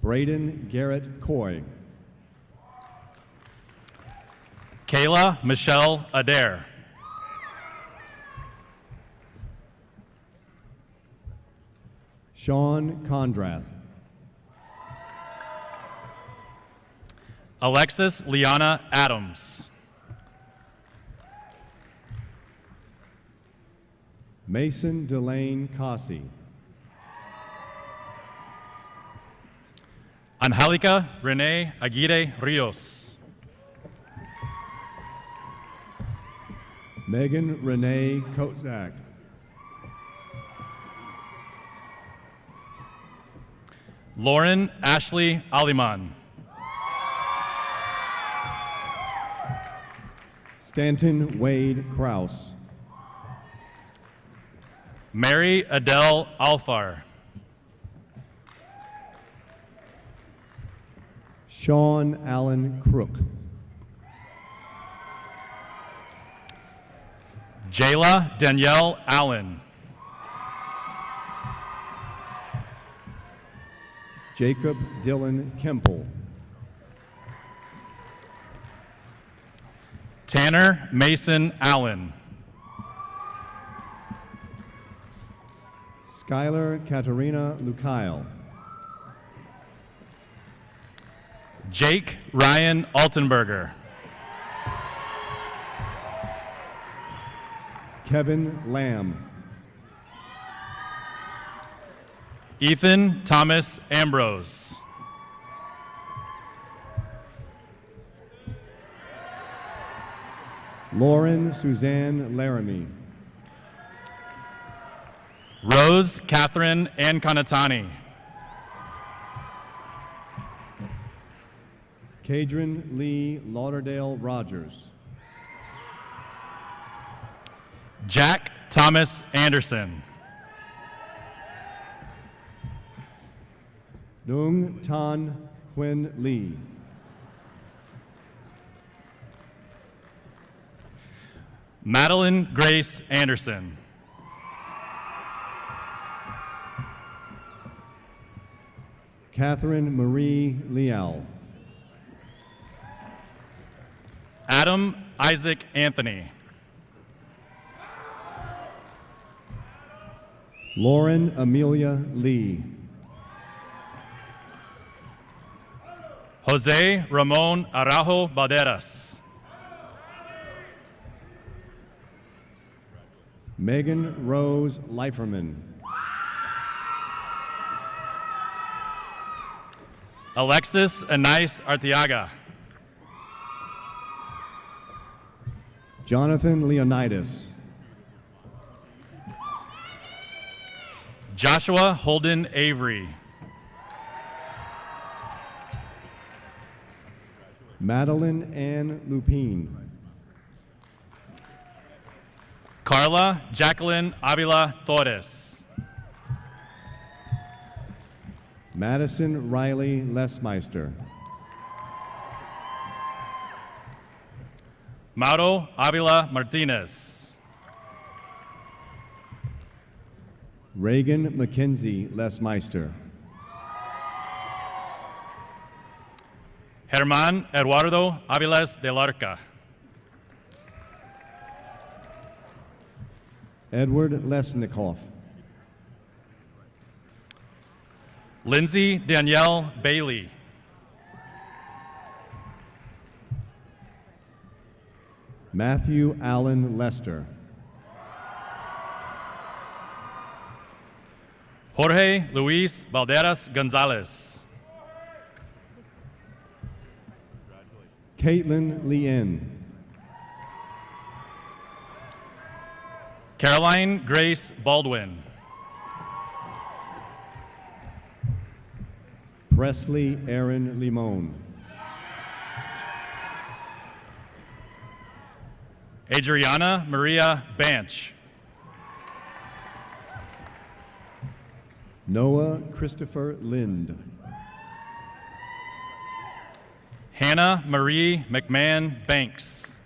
Braden Garrett Coy. Kayla Michelle Adair. Sean Condrath. Alexis Liana Adams. Mason Delane Cossey. Angelica Renee Aguirre Rios. Megan Renee Kozak. Lauren Ashley Aliman. Stanton Wade Kraus. Mary Adele Alfar. Sean Allen Crook. Jayla Danielle Allen. Jacob Dylan Kemple. Tanner Mason Allen. Skylar Katarina Lukail. Jake Ryan Altenberger. Kevin Lamb. Ethan Thomas Ambrose. Lauren Suzanne Laramie. Rose Catherine Anconatani. Cadron Lee Lauderdale Rogers. Jack Thomas Anderson. Nung Tan Quinn Lee. Madeline Grace Anderson. Catherine Marie Leal. Adam Isaac Anthony. Lauren Amelia Lee. Jose Ramon Araujo Balderas. Megan Rose Leiferman. Alexis Anais Arteaga. Jonathan Leonidas. Joshua Holden Avery. Madeline Ann Lupine. Carla Jacqueline Avila Torres. Madison Riley Lesmeister. Mauro Avila Martinez. Reagan Mackenzie Lesmeister. Germán Eduardo Aviles de Larca. Edward Lesnikoff. Lindsay Danielle Bailey. Matthew Allen Lester. Jorge Luis Valderas Gonzalez. Caitlin Lien. Caroline Grace Baldwin. Presley Aaron Limon. Adriana Maria Banch. Noah Christopher Lind. Hannah Marie McMahon Banks.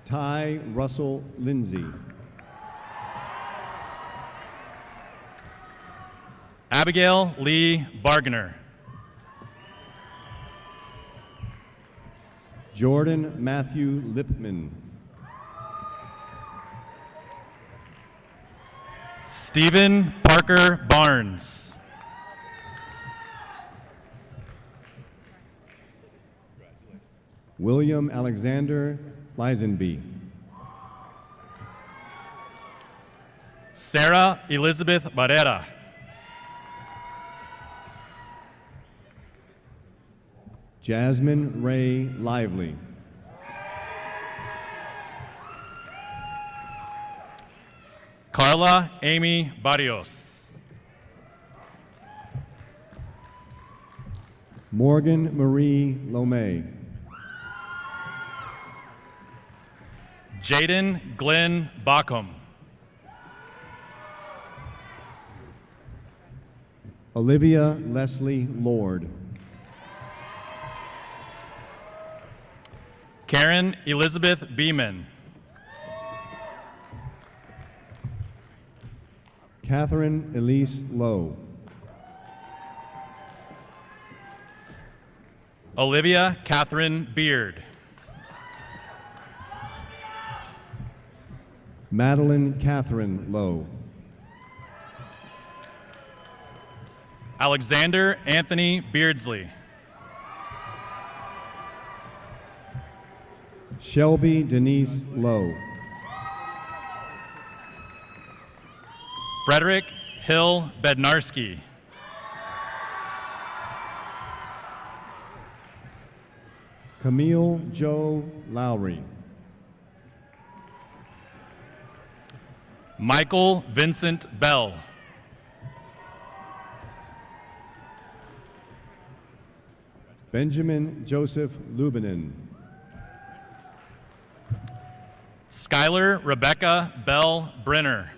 Ty Russell Lindsay. Abigail Lee Barganer. Jordan Matthew Lipman. Stephen Parker Barnes. William Alexander Lisenby. Sarah Elizabeth Barrera. Jasmine Ray Lively. Carla Amy Barrios. Morgan Marie Lomé. Jaden Glenn Bockham. Olivia Leslie Lord. Karen Elizabeth Beeman. Catherine Elise Lowe. Olivia Catherine Beard. Madeline Catherine Lowe. Alexander Anthony Beardsley. Shelby Denise Lowe. Frederick Hill Bednarski. Camille Joe Lowry. Michael Vincent Bell. Benjamin Joseph Lubinin. Skylar Rebecca Bell Brenner.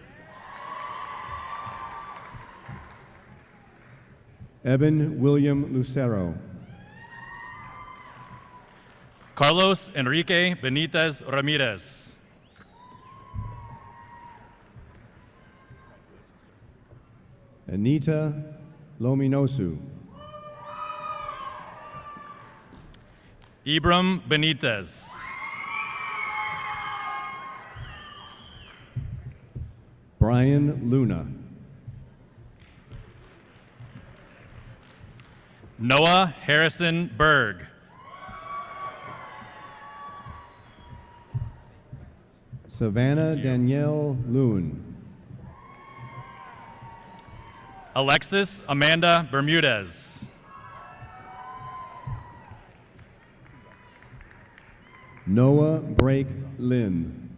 Evan William Lucero. Carlos Enrique Benitez Ramirez. Anita Lominosu. Ibram Benitez. Brian Luna. Noah Harrison Berg. Savannah Danielle Loon. Alexis Amanda Bermudez. Noah Brake Lynn.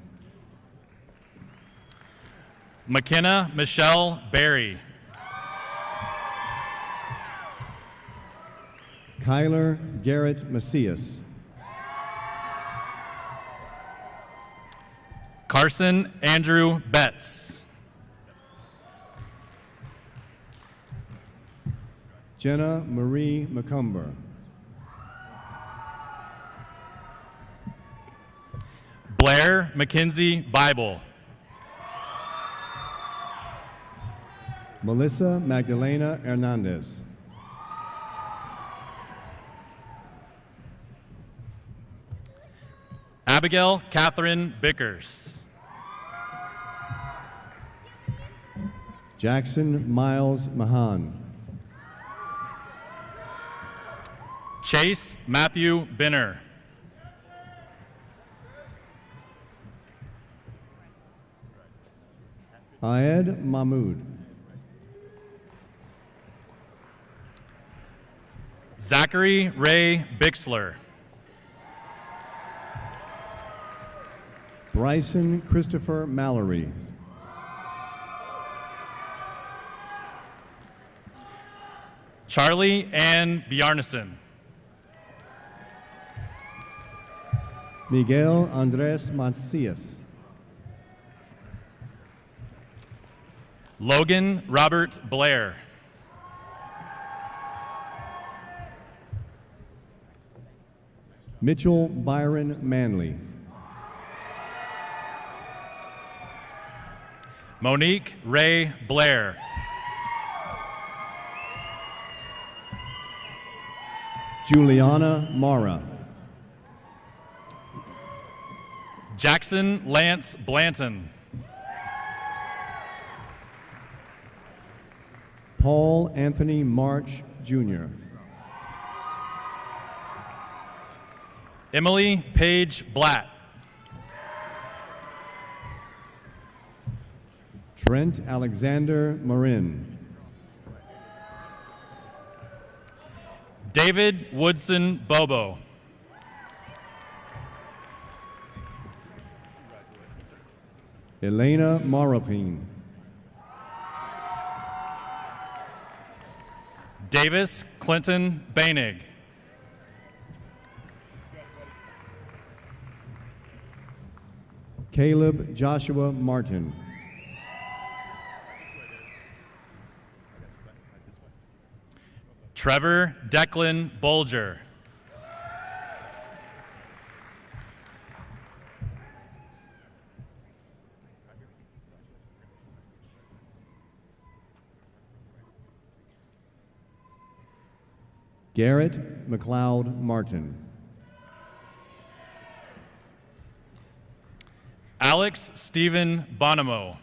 McKenna Michelle Berry. Kyler Garrett Macias. Carson Andrew Betts. Jenna Marie McCumber. Blair Mackenzie Bible. Melissa Magdalena Hernandez. Abigail Catherine Bickers. Jackson Miles Mahan. Chase Matthew Benner. Ayed Mahmood. Zachary Ray Bixler. Bryson Christopher Mallory. Charlie Ann Bjarnason. Miguel Andres Macias. Logan Robert Blair. Mitchell Byron Manley. Monique Ray Blair. Juliana Mara. Jackson Lance Blanton. Paul Anthony March, Jr. Emily Paige Blatt. Trent Alexander Marin. David Woodson Bobo. Elena Maropin. Davis Clinton Bainig. Caleb Joshua Martin. Trevor Declan Bolger. Garrett McLeod Martin. Alex Stephen Bonomo.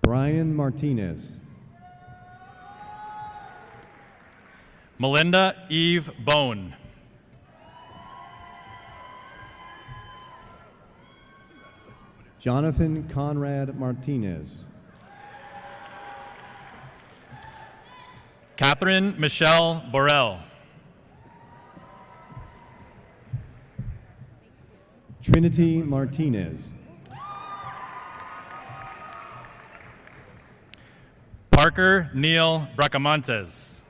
Brian Martinez. Melinda Eve Bone. Jonathan Conrad Martinez. Catherine Michelle Borrell. Trinity Martinez. Parker Neil Bracamontes.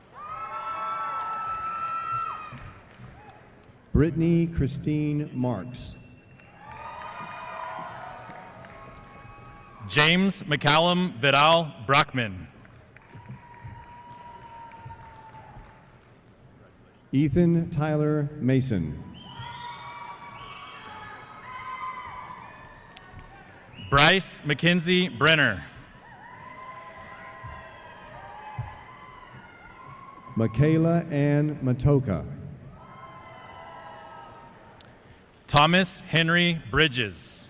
Brittany Christine Marks. James McCallum Vidal Brockman. Ethan Tyler Mason. Bryce McKenzie Brenner. Michaela Ann Matoka. Thomas Henry Bridges.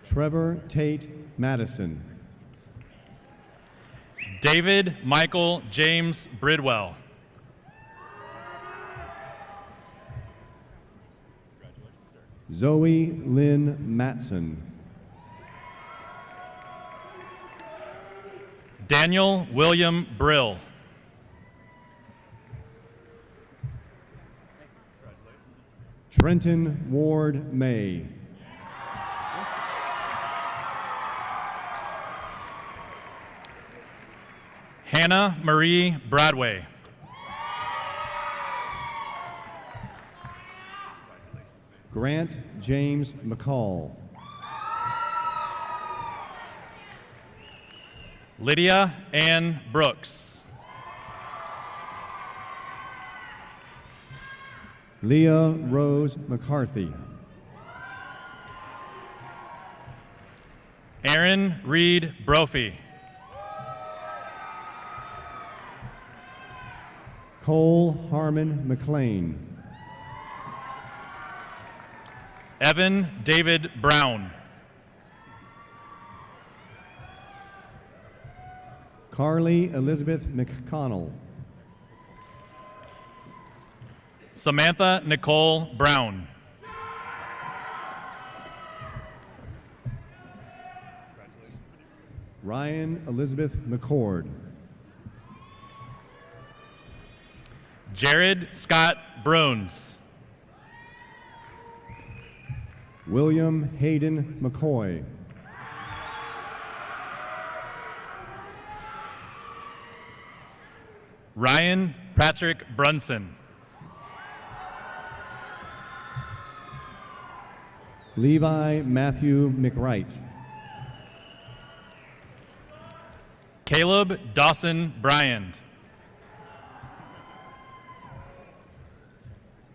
Trevor Tate Madison. David Michael James Bridwell. Zoe Lynn Matson. Daniel William Brill. Trenton Ward May. Hannah Marie Bradway. Grant James McCall. Lydia Ann Brooks. Leah Rose McCarthy. Aaron Reed Brophy. Cole Harmon McLean. Evan David Brown. Carly Elizabeth McConnell. Samantha Nicole Brown. Ryan Elizabeth McCord. Jared Scott Bruns. William Hayden McCoy. Ryan Patrick Brunson. Levi Matthew McWright. Caleb Dawson Bryant.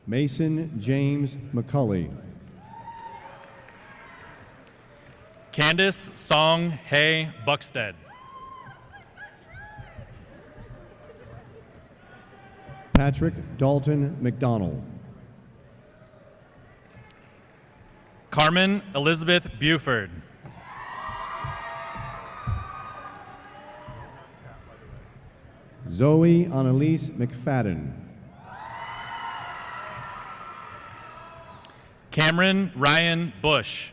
Mason James McCulley. Candace Song Hay Buckstead. Patrick Dalton McDonald. Carmen Elizabeth Buford. Zoe Annalise McFadden. Cameron Ryan Bush.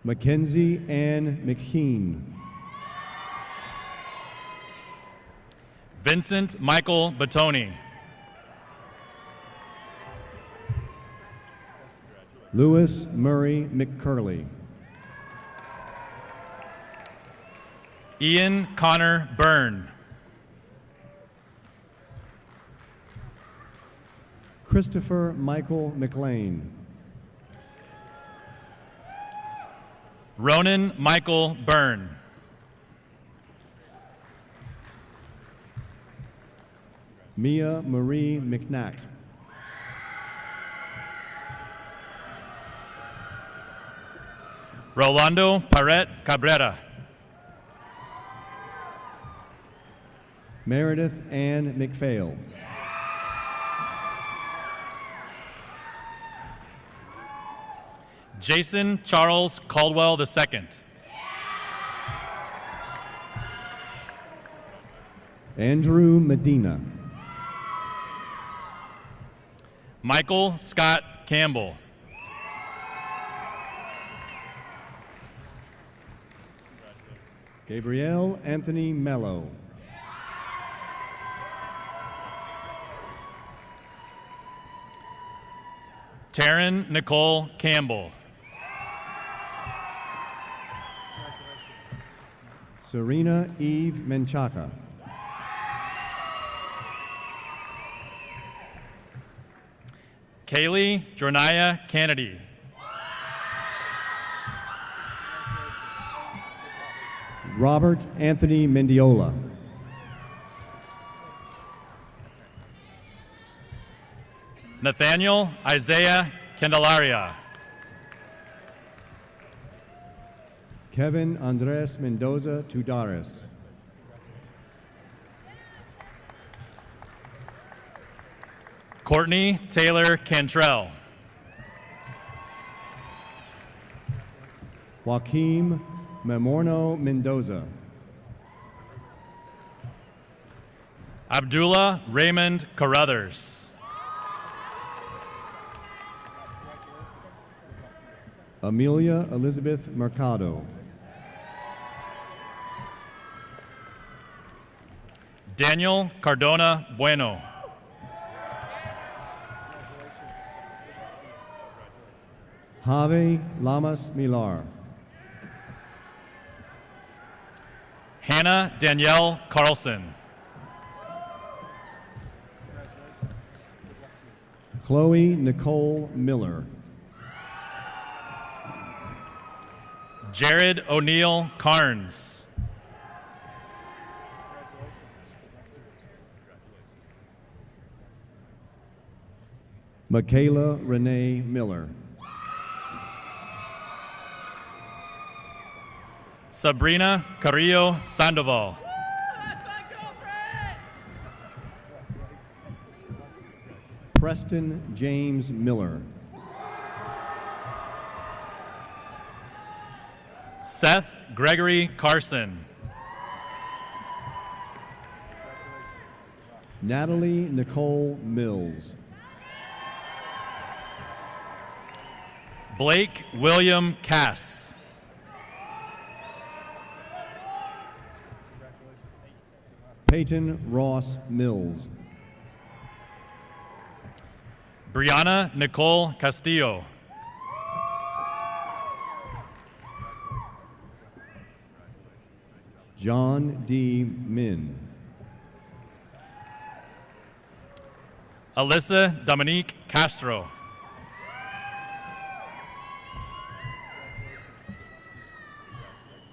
Mackenzie Ann McKean. Vincent Michael Batoni. Lewis Murray McCurley. Ian Connor Byrne. Christopher Michael McLean. Ronan Michael Byrne. Mia Marie McKnack. Rolando Paret Cabrera. Meredith Ann McPhail. Jason Charles Caldwell II. Andrew Medina. Michael Scott Campbell. Gabrielle Anthony Mello. Taryn Nicole Campbell. Serena Eve Menchaca. Kaylee Jornaya Kennedy. Robert Anthony Mendiola. Nathaniel Isaiah Candelaria. Kevin Andres Mendoza Tudares. Courtney Taylor Cantrell. Joaquim Memorno Mendoza. Abdullah Raymond Carruthers. Amelia Elizabeth Mercado. Daniel Cardona Bueno. Javi Lamas Milar. Hannah Danielle Carlson. Chloe Nicole Miller. Jared O'Neill Carnes. Michaela Renee Miller. Sabrina Carrillo Sandoval. Preston James Miller. Seth Gregory Carson. Natalie Nicole Mills. Blake William Cass. Peyton Ross Mills. Brianna Nicole Castillo. John D. Min. Alyssa Dominique Castro.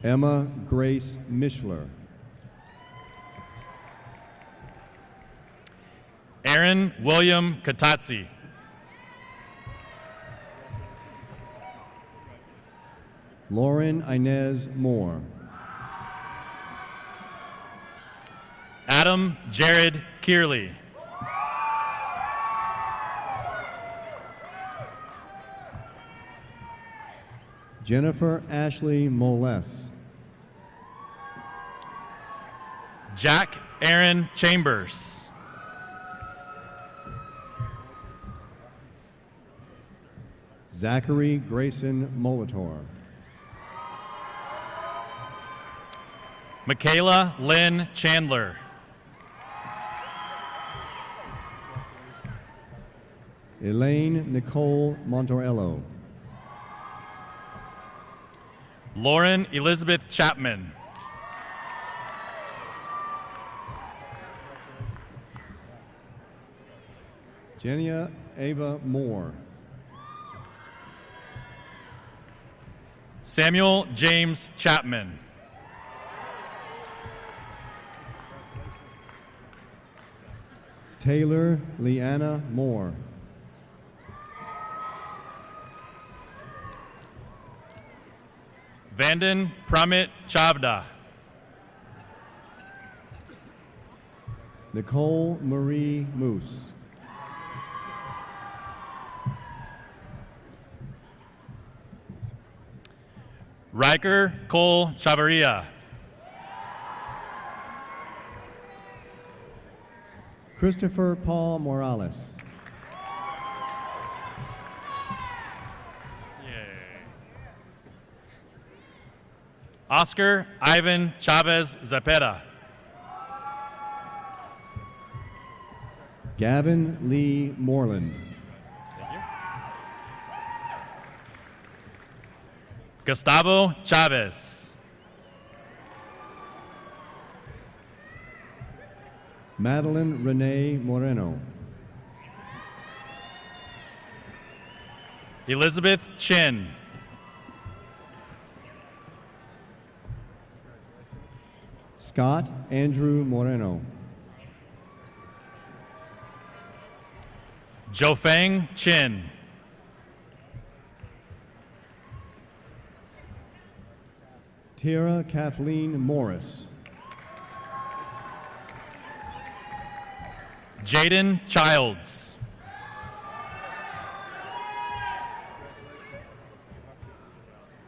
Emma Grace Mishler. Aaron William Katazzi. Lauren Inez Moore. Adam Jared Kearley. Jennifer Ashley Moles. Jack Aaron Chambers. Zachary Grayson Molitor. Michaela Lynn Chandler. Elaine Nicole Montorello. Lauren Elizabeth Chapman. Jenia Ava Moore. Samuel James Chapman. Taylor Leanna Moore. Vanden Pramit Chavda. Nicole Marie Moose. Riker Cole Chavarria. Christopher Paul Morales. Oscar Ivan Chavez Zapeta. Gavin Lee Moreland. Gustavo Chavez. Madeline Renee Moreno. Elizabeth Chin. Scott Andrew Moreno. Jofeng Chin. Tara Kathleen Morris. Jaden Childs.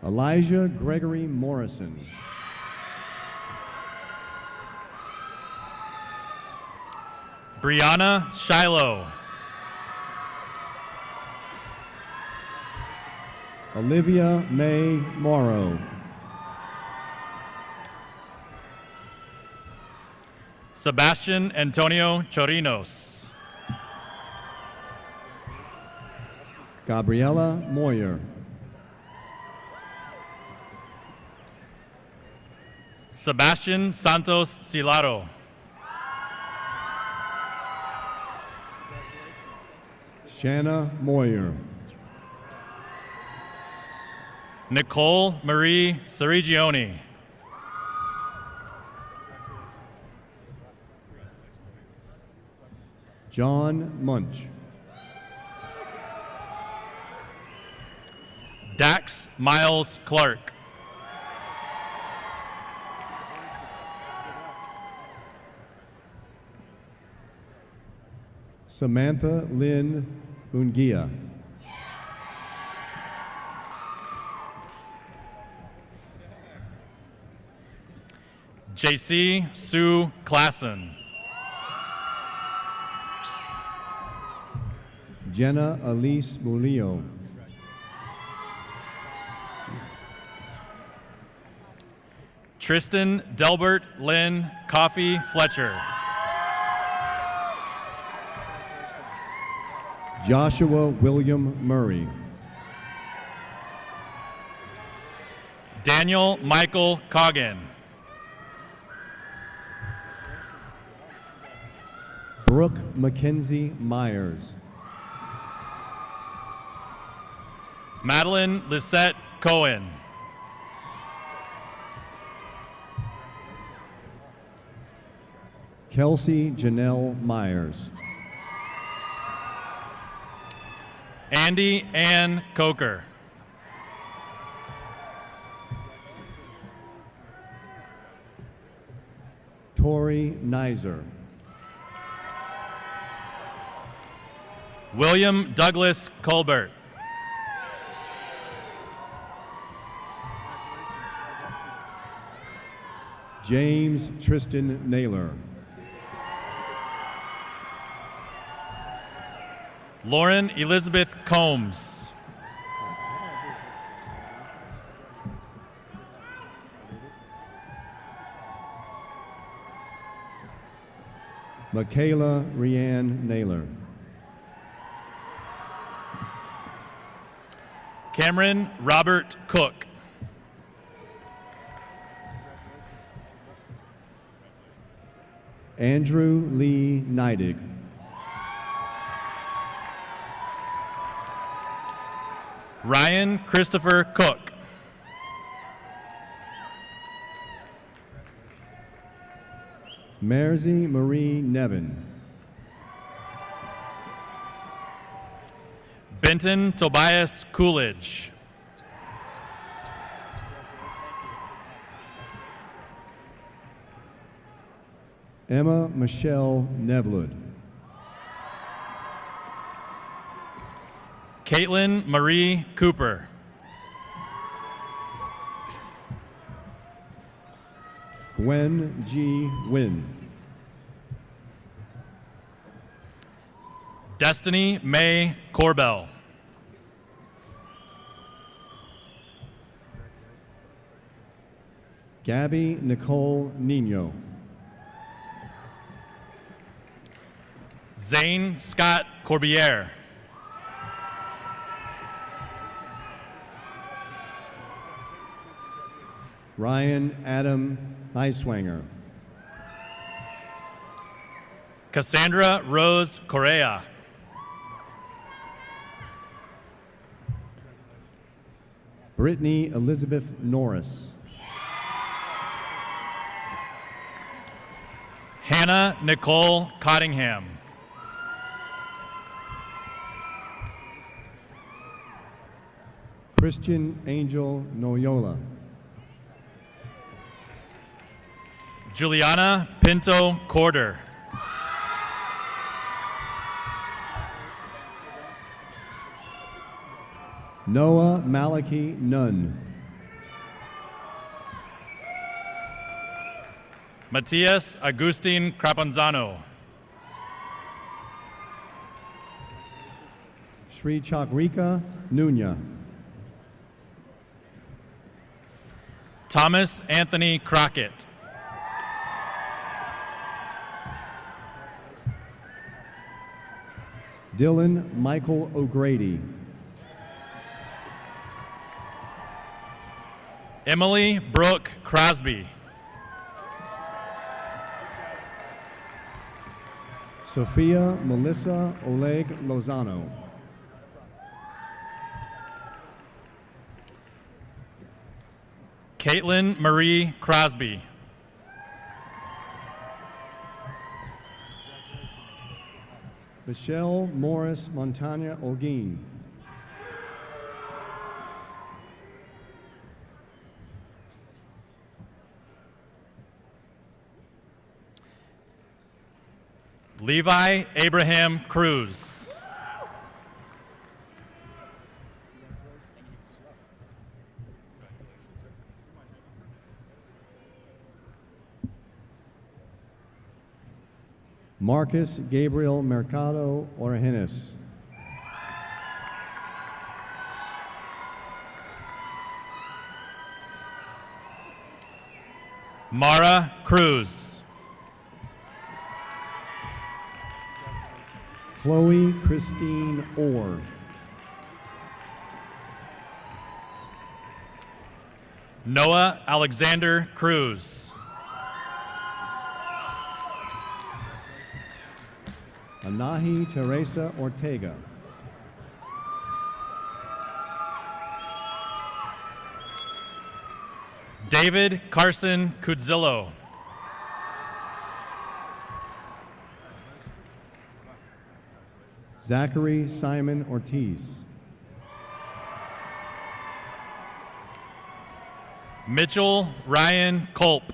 Elijah Gregory Morrison. Brianna Shiloh. Olivia May Morrow. Sebastian Antonio Chorinos. Gabriela Moyer. Sebastian Santos Silaro. Shanna Moyer. Nicole Marie Sarigioni. John Munch. Dax Miles Clark. Samantha Lynn Ungia. JC Sue Klassen. Jenna Elise Mulio. Tristan Delbert Lynn Coffey Fletcher. Joshua William Murray. Daniel Michael Coggin. Brooke Mackenzie Myers. Madeline Lisette Cohen. Kelsey Janelle Myers. Andy Ann Coker. Tori Nizer. William Douglas Colbert. James Tristan Naylor. Lauren Elizabeth Combs. Michaela Rianne Naylor. Cameron Robert Cook. Andrew Lee Neidig. Ryan Christopher Cook. Mersey Marie Nevin. Benton Tobias Coolidge. Emma Michelle Nevlud. Caitlin Marie Cooper. Gwen G. Wynn. Destiny May Corbell. Gabby Nicole Nino. Zane Scott Corbiere. Ryan Adam Eiswanger. Cassandra Rose Correa. Brittany Elizabeth Norris. Hannah Nicole Cottingham. Christian Angel Noyola. Juliana Pinto Corder. Noah Malachi Nunn. Matias Agustin Crapanzano. Sri Chakrika Nunya. Thomas Anthony Crockett. Dylan Michael O'Grady. Emily Brooke Crosby. Sophia Melissa Oleg Lozano. Caitlin Marie Crosby. Michelle Morris Montagna Olguin. Levi Abraham Cruz. Marcus Gabriel Mercado Orejenes. Mara Cruz. Chloe Christine Orr. Noah Alexander Cruz. Anahi Teresa Ortega. David Carson Cudzillo. Zachary Simon Ortiz. Mitchell Ryan Culp.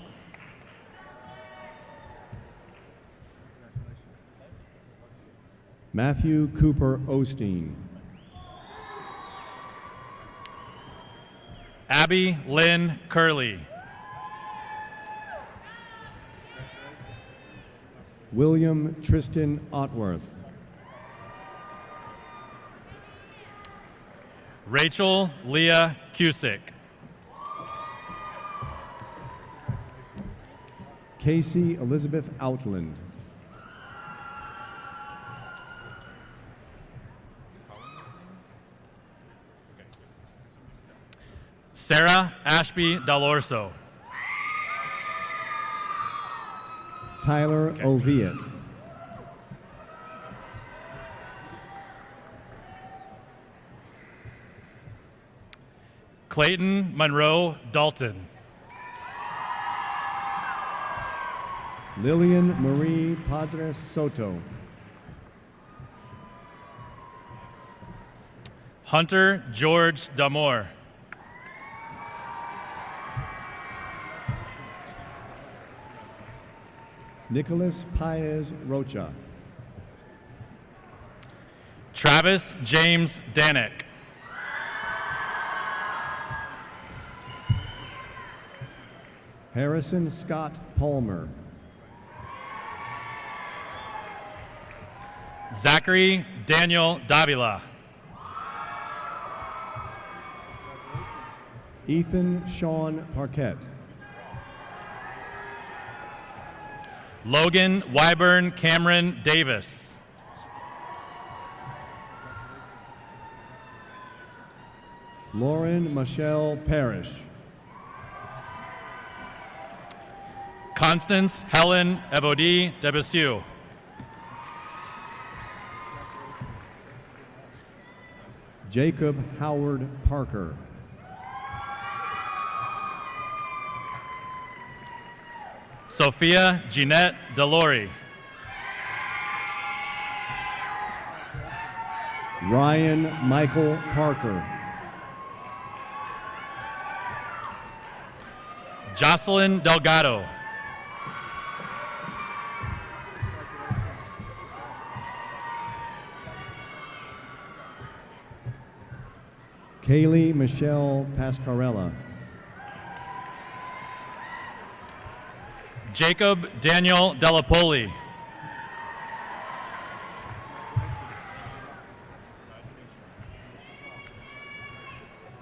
Matthew Cooper Osteen. Abby Lynn Curley. William Tristan Otworth. Rachel Leah Cusick. Casey Elizabeth Outland. Sarah Ashby Dalorso. Tyler Oviet. Clayton Monroe Dalton. Lillian Marie Padres Soto. Hunter George Damore. Nicholas Paez Rocha. Travis James Danick. Harrison Scott Palmer. Zachary Daniel Davila. Ethan Sean Parquette. Logan Wyburn Cameron Davis. Lauren Michelle Parrish. Constance Helen Evody Debussy. Jacob Howard Parker. Sophia Jeanette Delory. Ryan Michael Parker. Jocelyn Delgado. Kaylee Michelle Pascarella. Jacob Daniel Delapoli.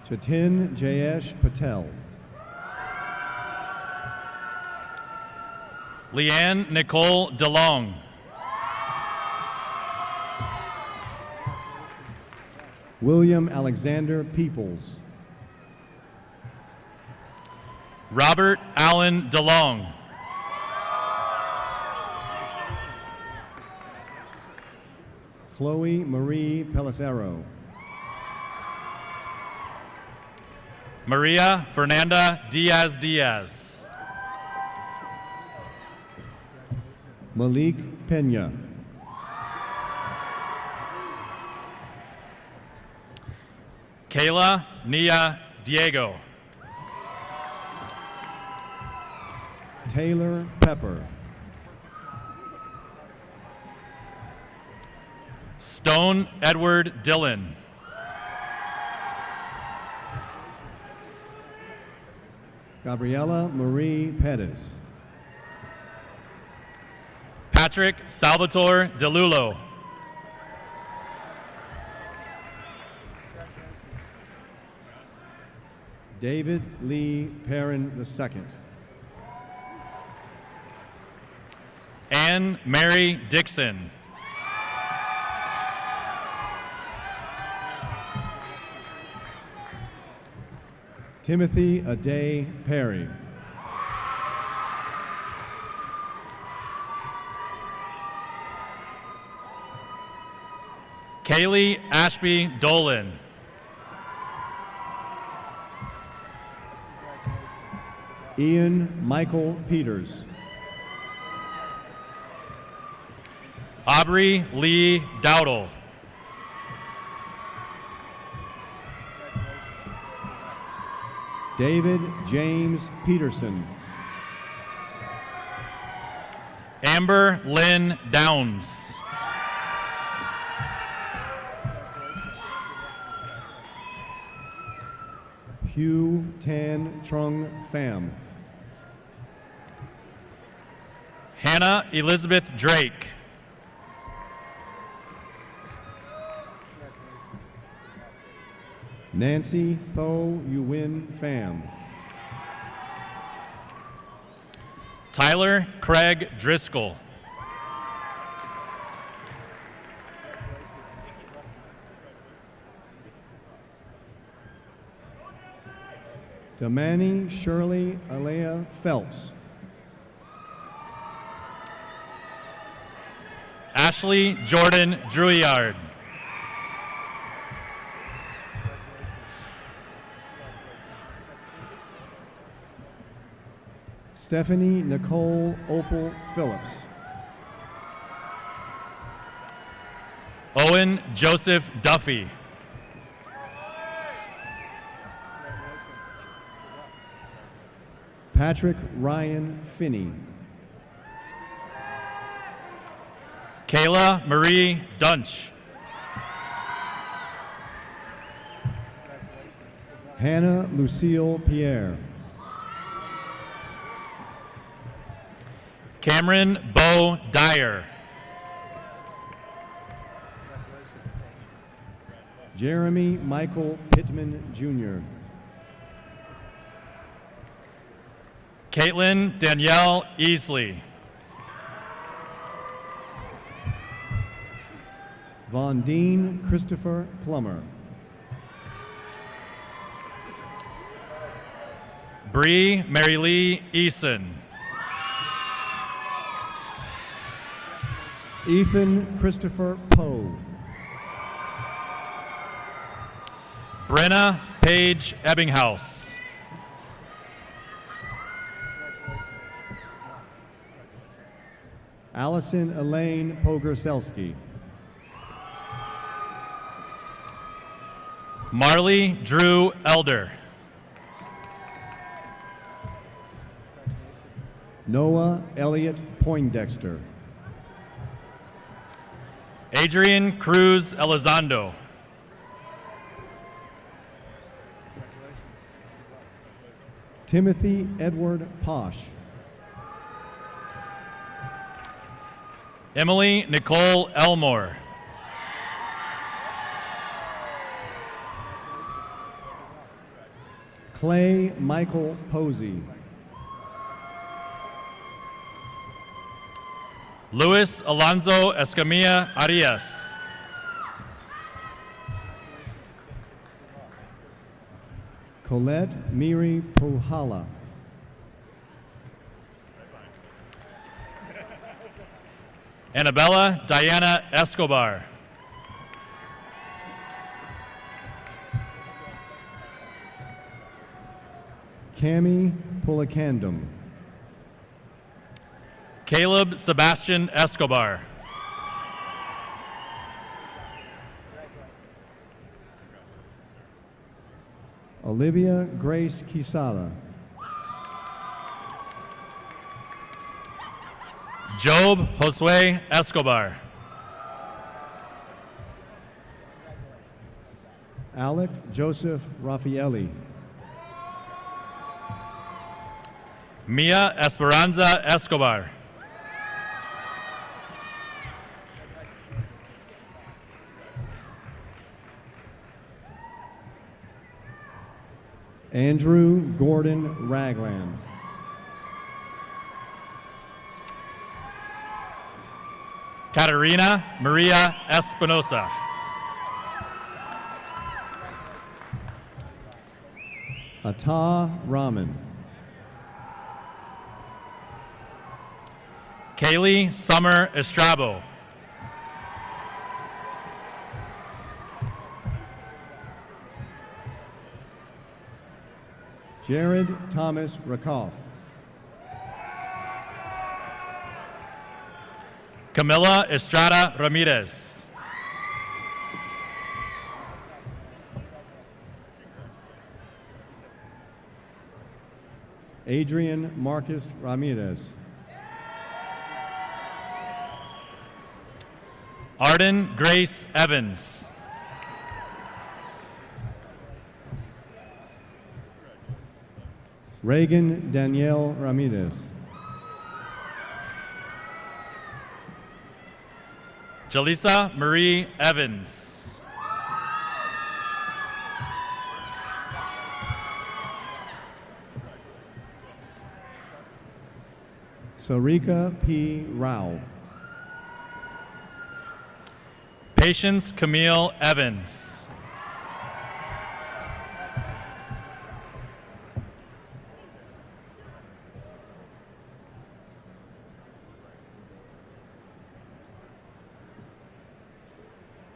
Jatin Jayesh Patel. Leanne Nicole DeLong. William Alexander Peoples. Robert Allen DeLong. Chloe Marie Pellicero. Maria Fernanda Diaz Diaz. Malik Pena. Kayla Nia Diego. Taylor Pepper. Stone Edward Dillon. Gabriela Marie Pettis. Patrick Salvatore DeLulo. David Lee Perrin II. Anne Mary Dixon. Timothy Aday Perry. Kaylee Ashby Dolan. Ian Michael Peters. Aubrey Lee Dowdle. David James Peterson. Amber Lynn Downs. Hugh Tan Trung Pham. Hannah Elizabeth Drake. Nancy Tho Yuwin Pham. Tyler Craig Driscoll. Damani Shirley Alea Phelps. Ashley Jordan Drouillard. Stephanie Nicole Opal Phillips. Owen Joseph Duffy. Patrick Ryan Finney. Kayla Marie Dunch. Hannah Lucille Pierre. Cameron Bo Dyer. Jeremy Michael Pittman Jr. Caitlin Danielle Easley. Von Dean Christopher Plummer. Bree Mary Lee Eason. Ethan Christopher Poe. Brenna Paige Ebbinghaus. Allison Elaine Pogorzelski. Marley Drew Elder. Noah Elliott Poindexter. Adrian Cruz Elizondo. Timothy Edward Posh. Emily Nicole Elmore. Clay Michael Posey. Luis Alonso Escamilla Arias. Colette Miri Puhala. Annabella Diana Escobar. Cami Pulakandum. Caleb Sebastian Escobar. Olivia Grace Quisada. Job Josue Escobar. Alec Joseph Raffaelli. Mia Esperanza Escobar. Andrew Gordon Ragland. Caterina Maria Espinosa. Ata Rahman. Kaylee Summer Estrabo. Jared Thomas Rakoff. Camila Estrada Ramirez. Adrian Marcus Ramirez. Arden Grace Evans. Reagan Danielle Ramirez. Jalisa Marie Evans. Sarika P. Rao. Patience Camille Evans.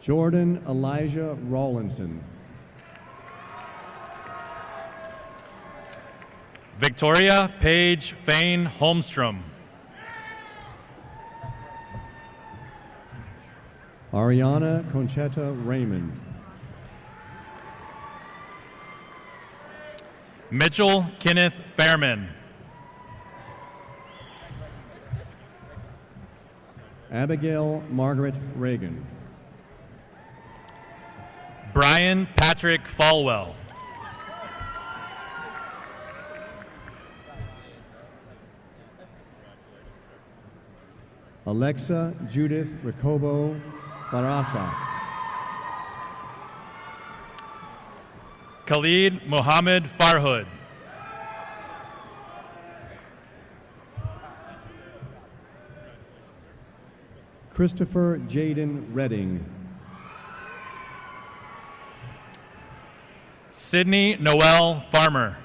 Jordan Elijah Rawlinson. Victoria Paige Fain Holmstrom. Ariana Conchetta Raymond. Mitchell Kenneth Fairman. Abigail Margaret Reagan. Brian Patrick Falwell. Alexa Judith Ricobo Barasa. Khalid Mohammed Farhood. Christopher Jaden Redding. Sydney Noel Farmer.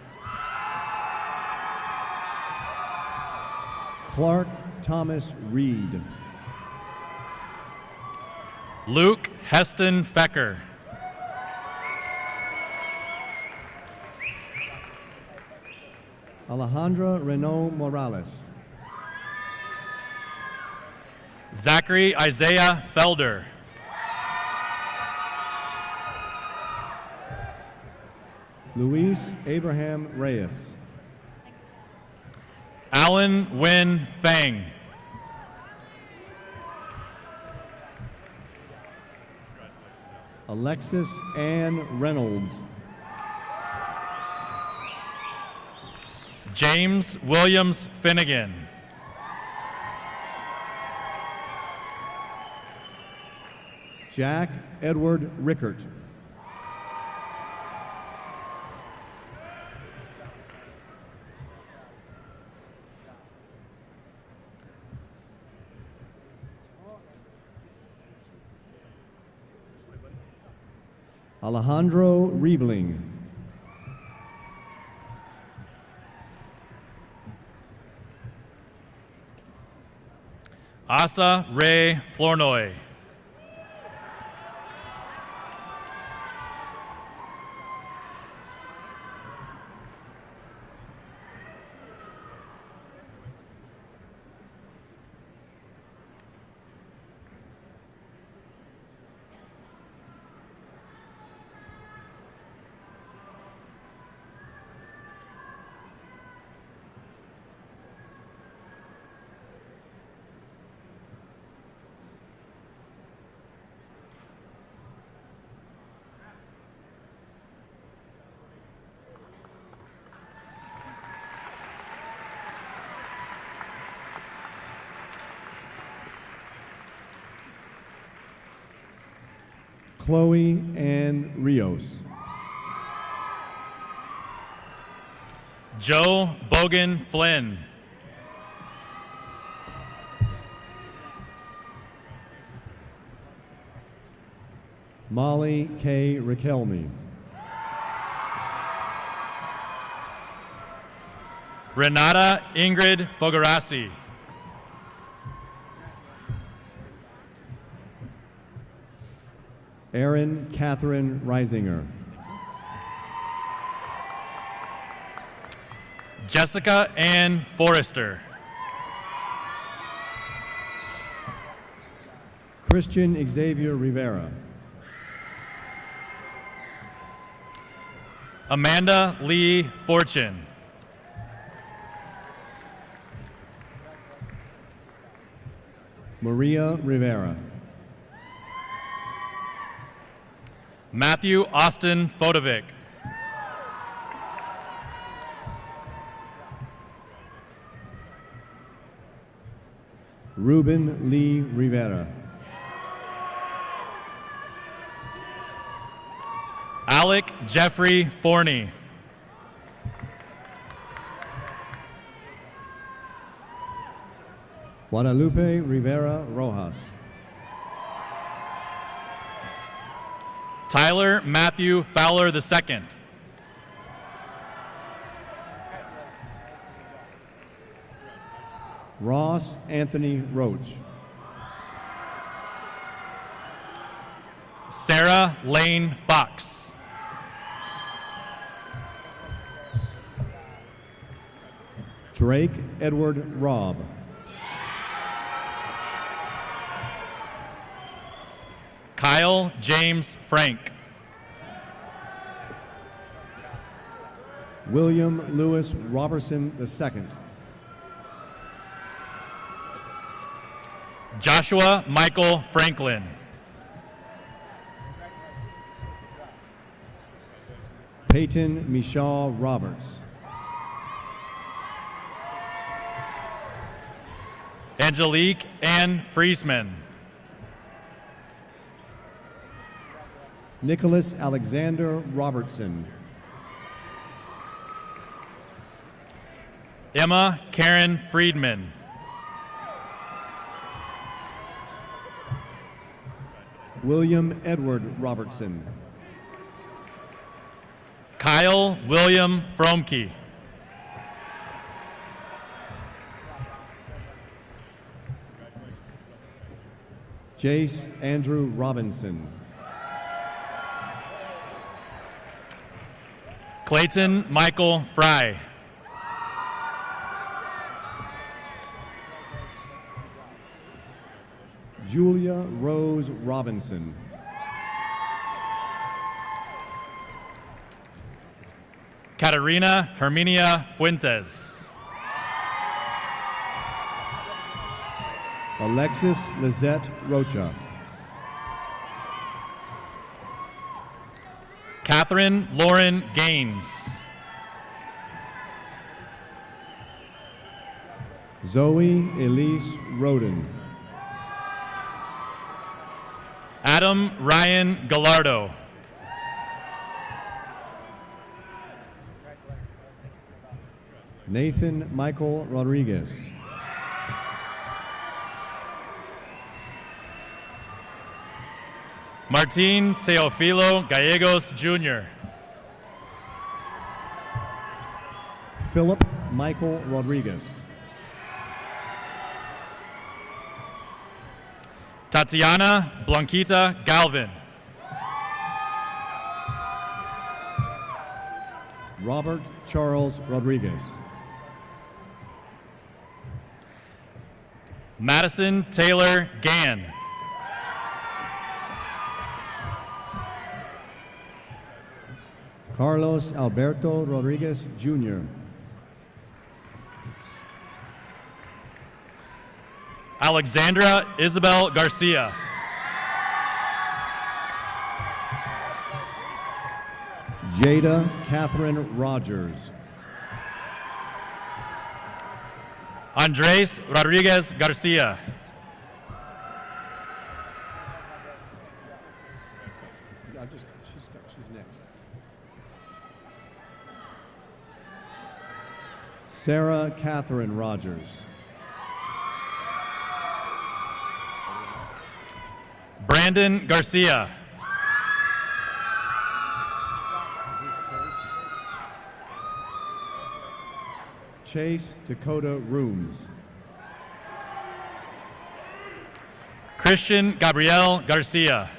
Clark Thomas Reed. Luke Heston Fecker. Alejandra Renault Morales. Zachary Isaiah Felder. Luis Abraham Reyes. Alan Win Fang. Alexis Ann Reynolds. James Williams Finnegan. Jack Edward Rickert. Alejandro Riebling. Asa Ray Flournoy. Chloe Ann Rios. Joe Bogan Flynn. Molly K. Riquelme. Renata Ingrid Fogarasi. Erin Catherine Reisinger. Jessica Ann Forrester. Christian Xavier Rivera. Amanda Lee Fortune. Maria Rivera. Matthew Austin Fodovic. Ruben Lee Rivera. Alec Jeffrey Forney. Guadalupe Rivera Rojas. Tyler Matthew Fowler II. Ross Anthony Roach. Sarah Lane Fox. Drake Edward Robb. Kyle James Frank. William Lewis Robertson II. Joshua Michael Franklin. Peyton Michaud Roberts. Angelique Ann Friesman. Nicholas Alexander Robertson. Emma Karen Friedman. William Edward Robertson. Kyle William Fromke. Jace Andrew Robinson. Clayton Michael Fry. Julia Rose Robinson. Caterina Herminia Fuentes. Alexis Lizette Rocha. Catherine Lauren Gaines. Zoe Elise Roden. Adam Ryan Gallardo. Nathan Michael Rodriguez. Martin Teofilo Gallegos Jr. Philip Michael Rodriguez. Tatiana Blanquita Galvin. Robert Charles Rodriguez. Madison Taylor Gann. Carlos Alberto Rodriguez Jr. Alexandra Isabel Garcia. Jada Catherine Rogers. Andres Rodriguez Garcia. She's next. Sarah Catherine Rogers. Brandon Garcia. Chase Dakota Rooms. Christian Gabriel Garcia.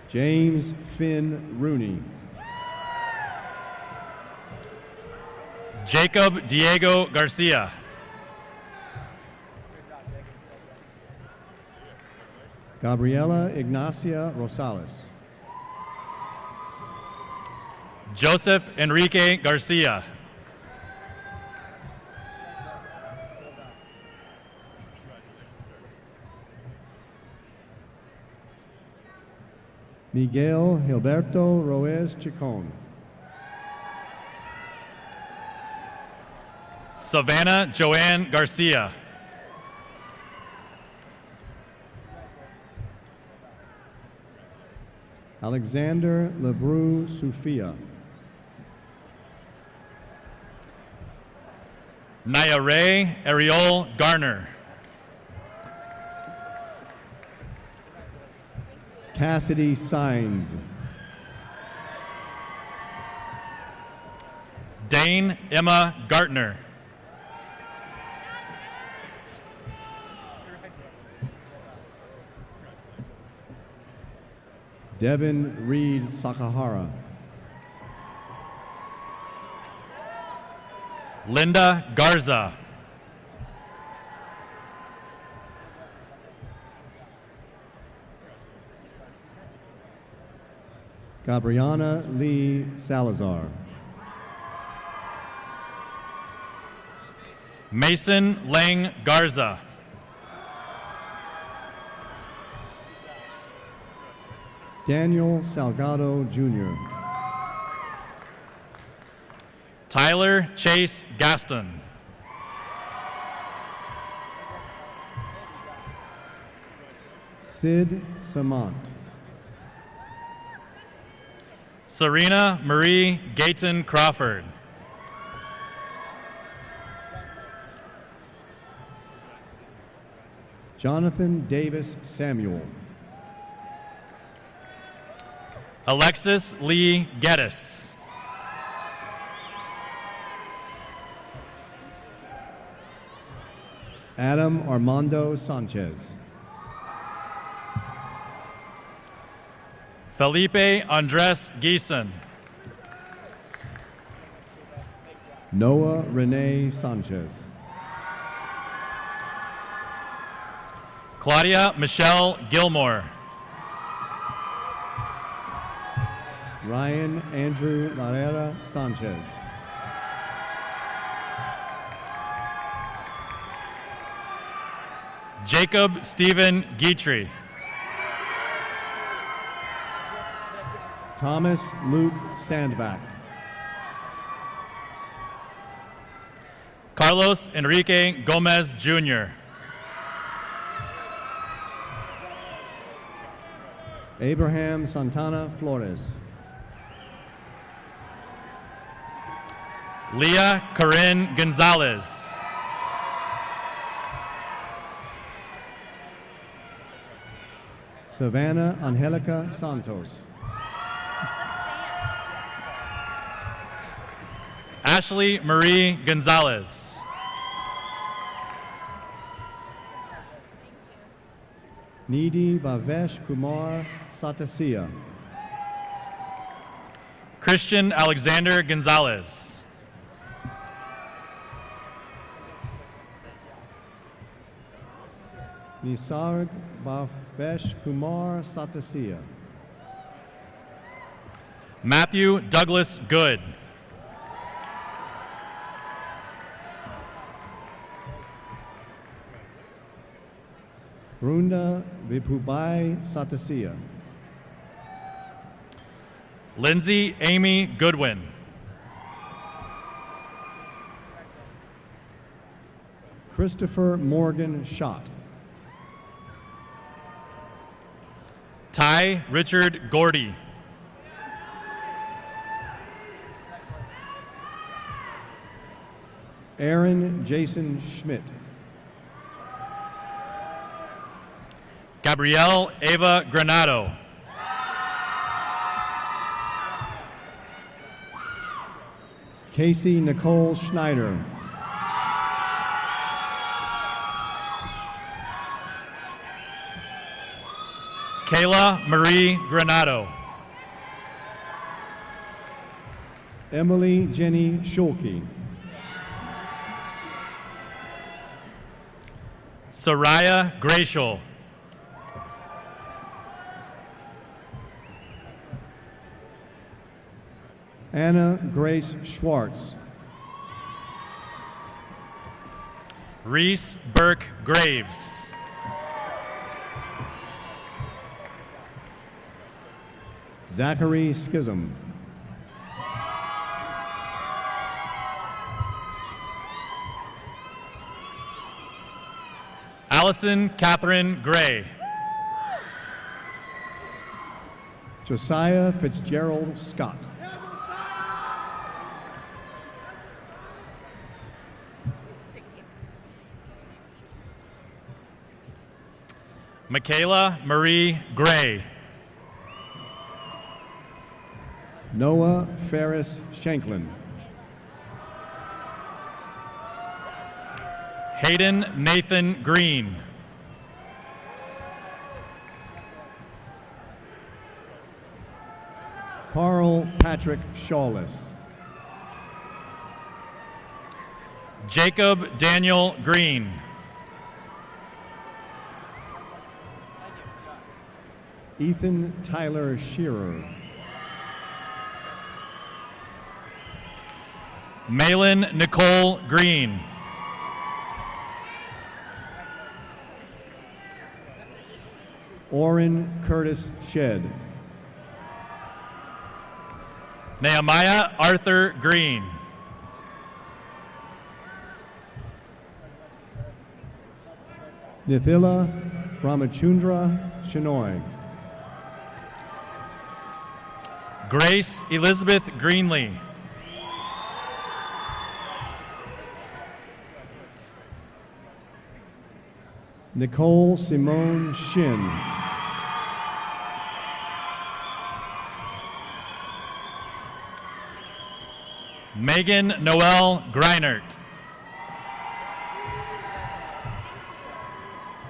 James Finn Rooney. Jacob Diego Garcia. Gabriela Ignacia Rosales. Joseph Enrique Garcia. Miguel Gilberto Roez Chicon. Savannah Joanne Garcia. Alexander Lebreu Sufia. Naya Ray Ariol Garner. Cassidy Signs. Dane Emma Gartner. Devin Reed Sakahara. Linda Garza. Gabriana Lee Salazar. Mason Lang Garza. Daniel Salgado Jr. Tyler Chase Gaston. Sid Samant. Serena Marie Gayton Crawford. Jonathan Davis Samuel. Alexis Lee Geddes. Adam Armando Sanchez. Felipe Andres Geeson. Noah Renee Sanchez. Claudia Michelle Gilmore. Ryan Andrew Larrera Sanchez. Jacob Stephen Guitry. Thomas Luke Sandback. Carlos Enrique Gomez Jr. Abraham Santana Flores. Leah Corinne Gonzalez. Savannah Angelica Santos. Ashley Marie Gonzalez. Nidhi Bhavesh Kumar Satasiya. Christian Alexander Gonzalez. Nisarg Bhavesh Kumar Satasiya. Matthew Douglas Good. Vrunda Vipubai Satasiya. Lindsay Amy Goodwin. Christopher Morgan Schott. Ty Richard Gordy. Aaron Jason Schmidt. Gabrielle Ava Granado. Casey Nicole Schneider. Kayla Marie Granado. Emily Jenny Schulke. Soraya Gratial. Anna Grace Schwartz. Reese Burke Graves. Zachary Schism. Allison Catherine Gray. Josiah Fitzgerald Scott. Michaela Marie Gray. Noah Ferris Shanklin. Hayden Nathan Green. Carl Patrick Shawless. Jacob Daniel Green. Ethan Tyler Shearer. Malin Nicole Green. Orrin Curtis Shed. Nehemiah Arthur Green. Nithila Ramachundra Shenoy. Grace Elizabeth Greenlee. Nicole Simone Shin. Megan Noel Greinert.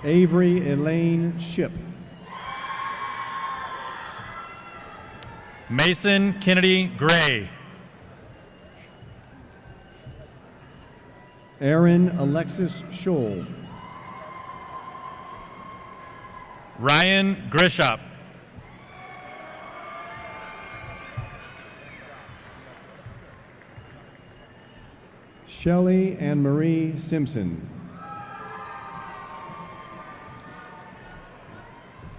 Avery Elaine Ship. Mason Kennedy Gray. Aaron Alexis Scholl. Ryan Grishop. Shelley Ann Marie Simpson.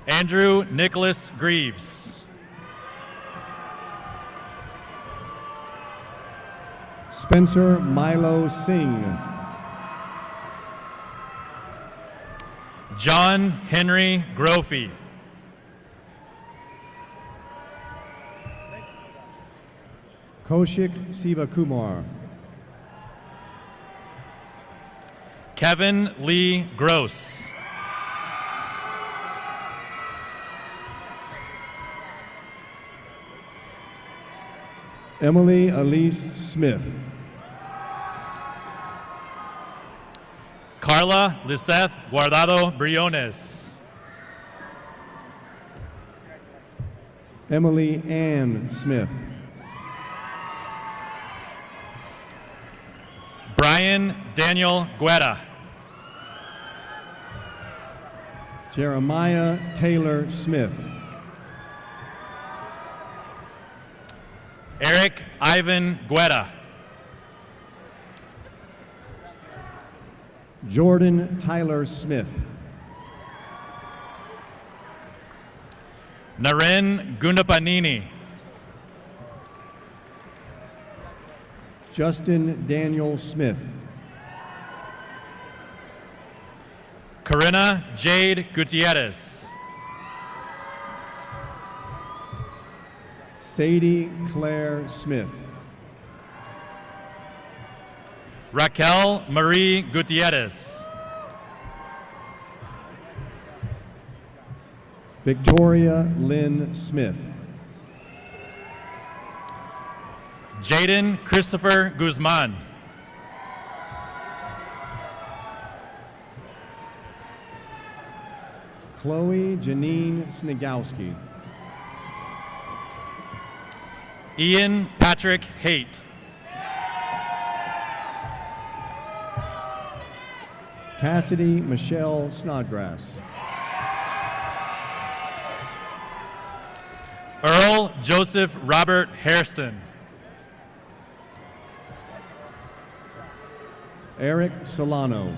Andrew Nicholas Greaves. Spencer Milo Singh. John Henry Grofey. Kaushik Sivakumar. Kevin Lee Gross. Emily Elise Smith. Carla Liseth Guardado Briones. Emily Ann Smith. Brian Daniel Guetta. Jeremiah Taylor Smith. Eric Ivan Guetta. Jordan Tyler Smith. Naren Gundapanini. Justin Daniel Smith. Corinna Jade Gutierrez. Sadie Claire Smith. Raquel Marie Gutierrez. Victoria Lynn Smith. Jaden Christopher Guzman. Chloe Janine Snigowski. Ian Patrick Haight. Cassidy Michelle Snodgrass. Earl Joseph Robert Hairston. Eric Solano.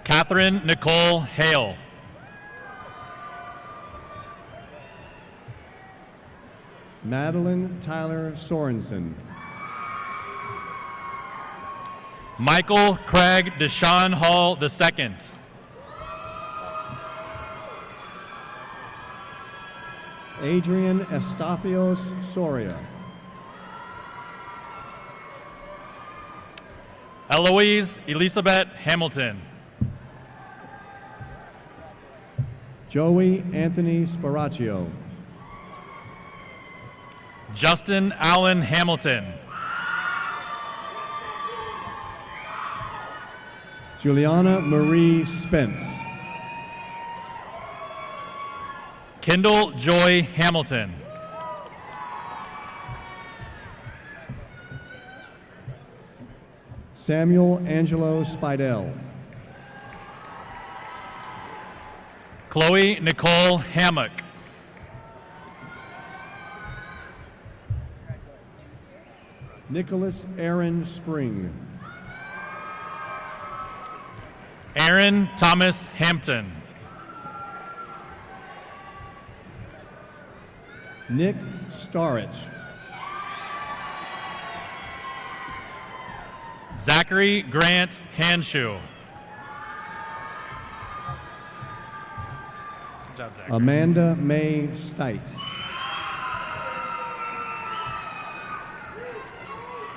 Catherine Nicole Hale. Madeline Tyler Sorensen. Michael Craig Deshaun Hall II. Adrian Estafios Soria. Eloise Elizabeth Hamilton. Joey Anthony Sparaccio. Justin Allen Hamilton. Juliana Marie Spence. Kendall Joy Hamilton. Samuel Angelo Spidell. Chloe Nicole Hammock. Nicholas Aaron Spring. Aaron Thomas Hampton. Nick Starrich. Zachary Grant Hanshoe. Good job, Zachary. Amanda May Stites.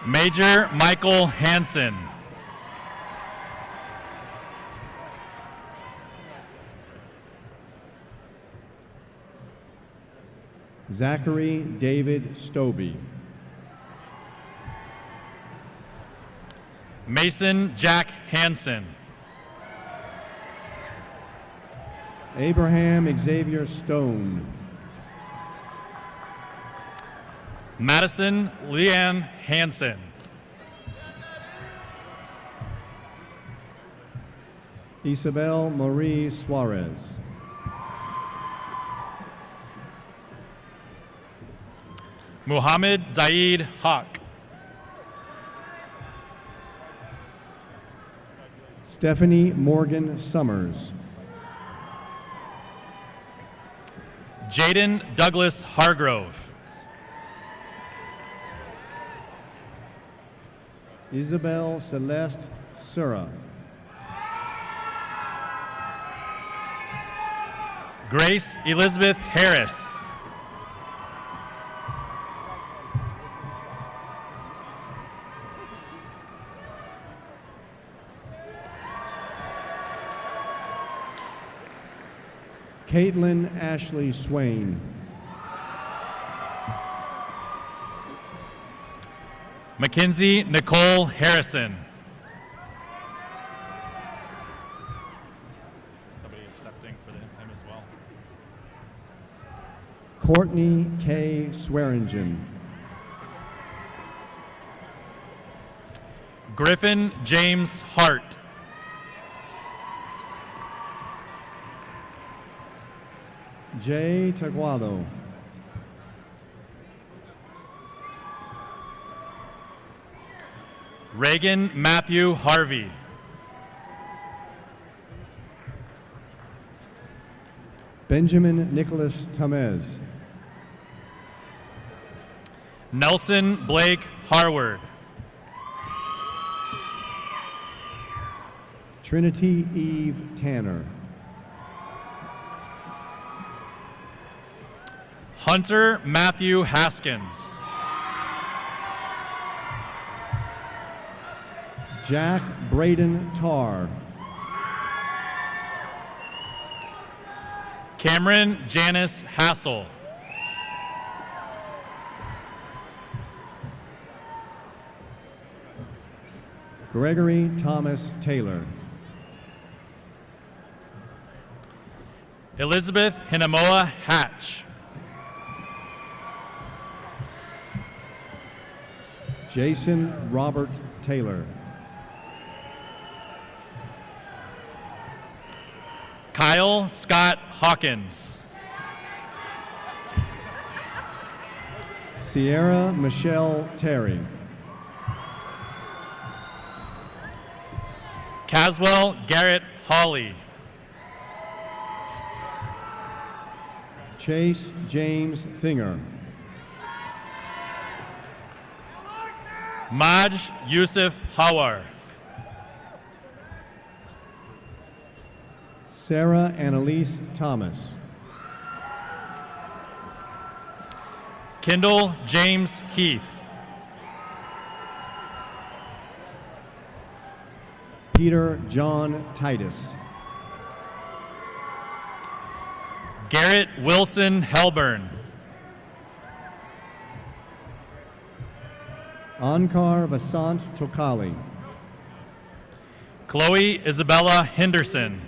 Major Michael Hansen. Zachary David Stobie. Mason Jack Hansen. Abraham Xavier Stone. Madison Leanne Hansen. Isabel Marie Suarez. Muhammad Zaid Haq. Stephanie Morgan Summers. Jaden Douglas Hargrove. Isabel Celeste Sura. Grace Elizabeth Harris. Caitlin Ashley Swain. Mackenzie Nicole Harrison. Somebody accepting for him as well. Courtney K. Swearingen. Griffin James Hart. Jay Taguado. Reagan Matthew Harvey. Benjamin Nicholas Tamez. Nelson Blake Harward. Trinity Eve Tanner. Hunter Matthew Haskins. Jack Braden Tarr. Cameron Janice Hassel. Gregory Thomas Taylor. Elizabeth Hinamoa Hatch. Jason Robert Taylor. Kyle Scott Hawkins. Sierra Michelle Terry. Caswell Garrett Hawley. Chase James Thinger. Maj Yusuf Hawar. Sarah Annalise Thomas. Kendall James Heath. Peter John Titus. Garrett Wilson Helburn. Ankar Vasant Tokali. Chloe Isabella Henderson.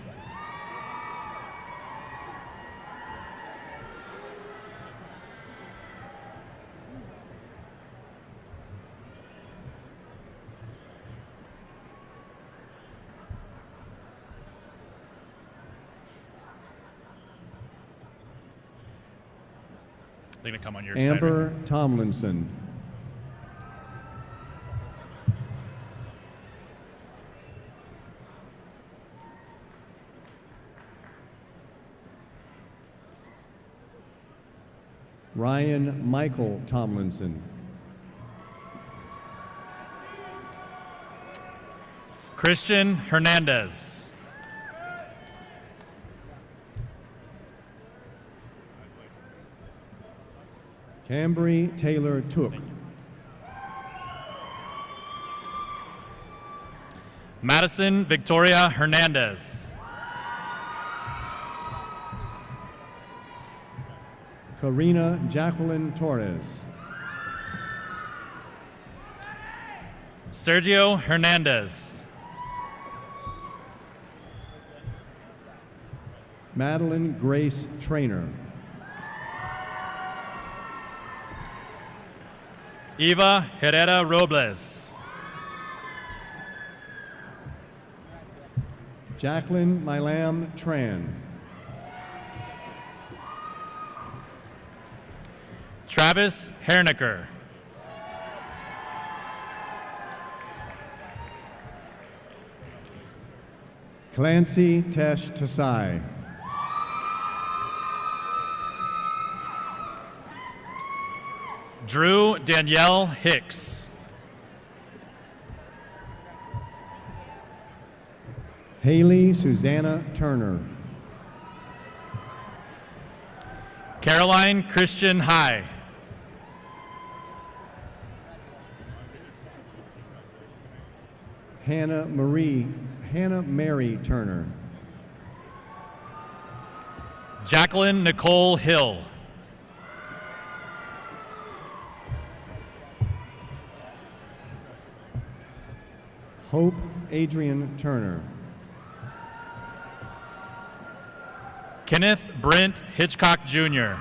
They're going to come on your side. Amber Tomlinson. Ryan Michael Tomlinson. Christian Hernandez. Cambry Taylor Took. Madison Victoria Hernandez. Karina Jacqueline Torres. Sergio Hernandez. Madeline Grace Trainer. Eva Herrera Robles. Jacqueline Milam Tran. Travis Hernicker. Clancy Tesh Tasai. Drew Danielle Hicks. Haley Susanna Turner. Caroline Christian High. Hannah Mary Turner. Jacqueline Nicole Hill. Hope Adrian Turner. Kenneth Brent Hitchcock Jr.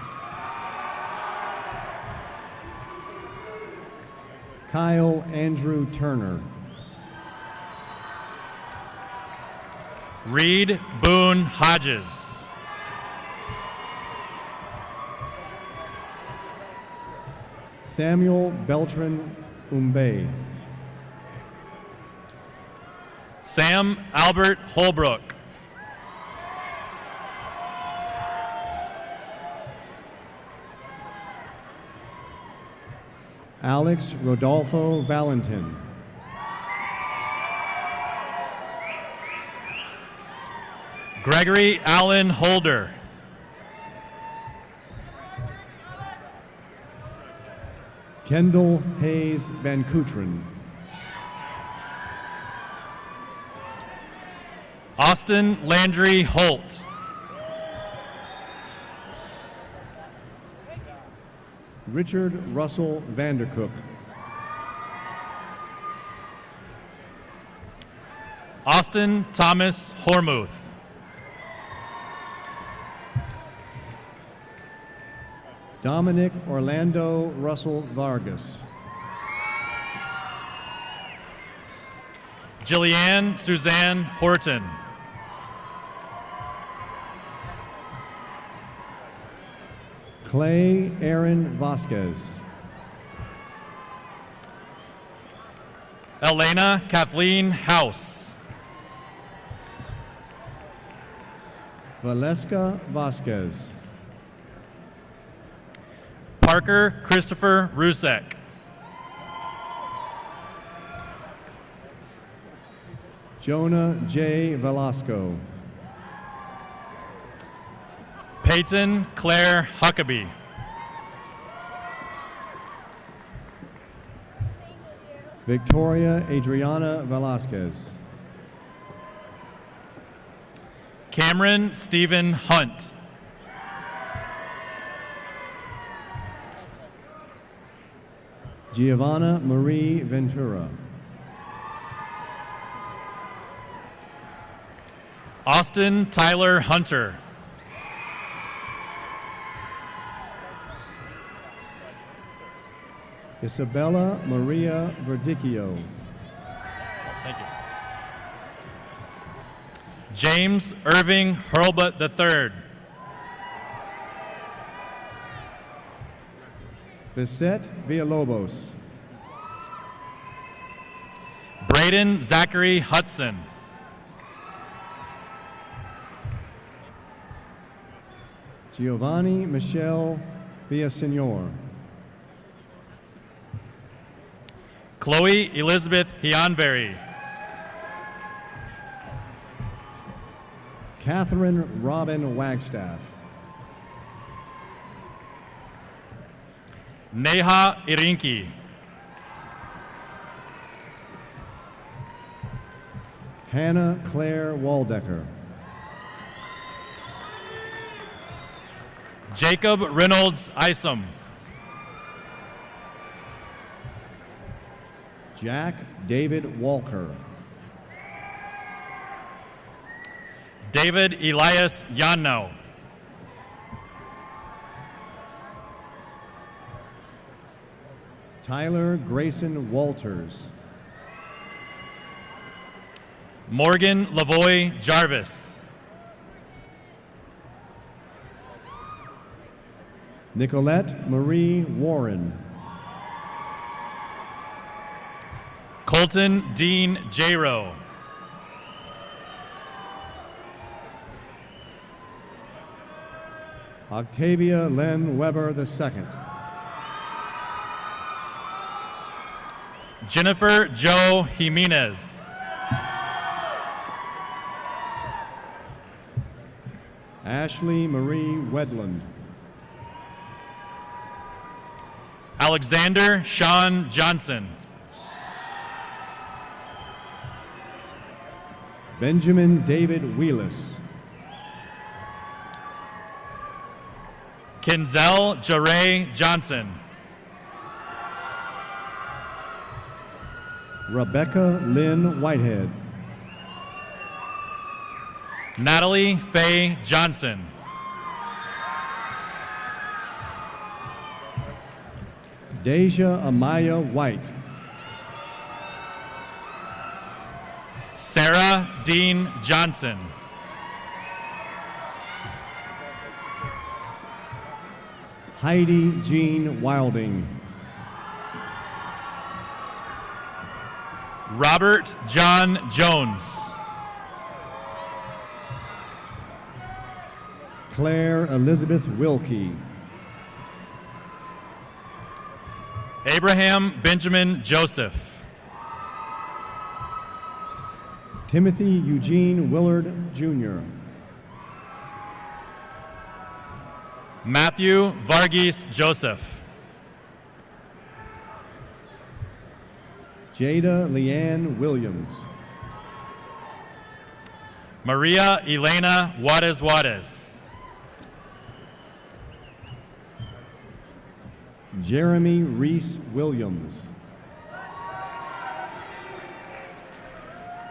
Kyle Andrew Turner. Reed Boone Hodges. Samuel Beltran Umbe. Sam Albert Holbrook. Alex Rodolfo Valentin. Gregory Allen Holder. Kendall Hayes Van Kutren. Austin Landry Holt. Richard Russell Vandercook. Austin Thomas Hormuth. Dominic Orlando Russell Vargas. Jillianne Suzanne Horton. Clay Aaron Vasquez. Elena Kathleen House. Valeska Vasquez. Parker Christopher Rusek. Jonah J. Velasco. Peyton Claire Huckabee. Victoria Adriana Velasquez. Cameron Stephen Hunt. Giovanna Marie Ventura. Austin Tyler Hunter. Isabella Maria Verdicchio. Thank you. James Irving Hurlbut III. Vicette Villalobos. Braden Zachary Hudson. Giovanni Michelle Villasenor. Chloe Elizabeth Hianberry. Catherine Robin Wagstaff. Neha Irinki. Hannah Claire Waldecker. Jacob Reynolds Isom. Jack David Walker. David Elias Yanno. Tyler Grayson Walters. Morgan Lavoy Jarvis. Nicolette Marie Warren. Colton Dean Jaro. Octavia Len Weber II. Jennifer Jo Jimenez. Ashley Marie Wedland. Alexander Sean Johnson. Benjamin David Wheelis. Kinzel Jaray Johnson. Rebecca Lynn Whitehead. Natalie Faye Johnson. Deja Amaya White. Sarah Dean Johnson. Heidi Jean Wilding. Robert John Jones. Claire Elizabeth Wilkie. Abraham Benjamin Joseph. Timothy Eugene Willard Jr. Matthew Varghese Joseph. Jada Leanne Williams. Maria Elena Juarez. Jeremy Reese Williams.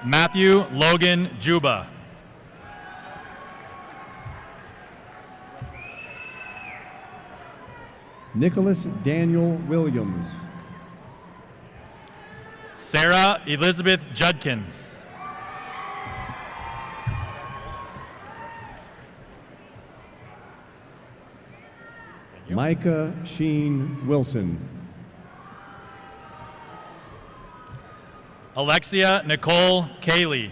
Matthew Logan Juba. Nicholas Daniel Williams. Sarah Elizabeth Judkins. Micah Sheen Wilson. Alexia Nicole Cayley.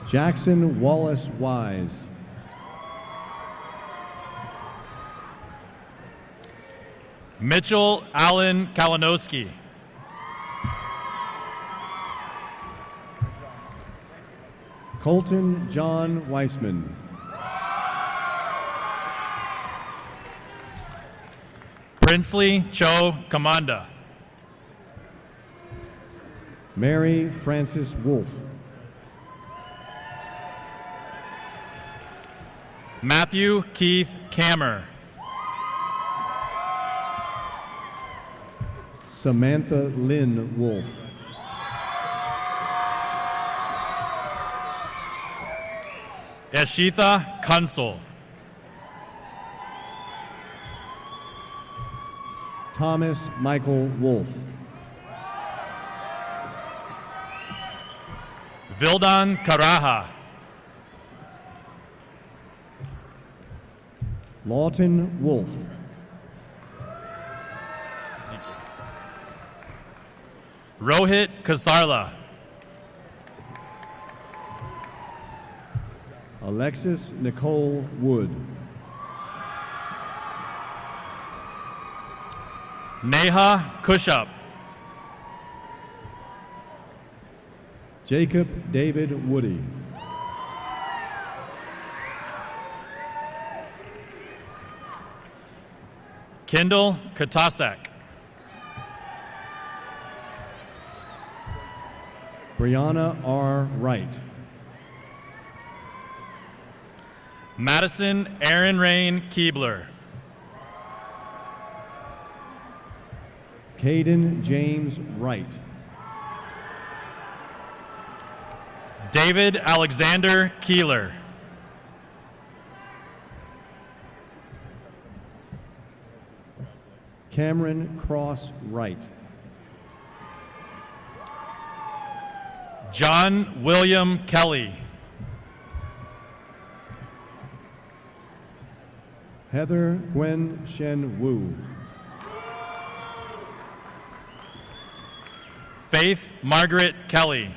Jackson Wallace Wise. Mitchell Allen Kalinowski. Colton John Weissman. Princely Cho Kamanda. Mary Frances Wolf. Matthew Keith Kammer. Samantha Lynn Wolf. Eshitha Kunsel. Thomas Michael Wolf. Vildan Karaha. Lawton Wolf. Rohit Kasarla. Alexis Nicole Wood. Neha Kushup. Jacob David Woody. Kendall Katasak. Brianna R. Wright. Madison Aaron Rain Keebler. Caden James Wright. David Alexander Keeler. Cameron Cross Wright. John William Kelly. Heather Gwen Shen Wu. Faith Margaret Kelly.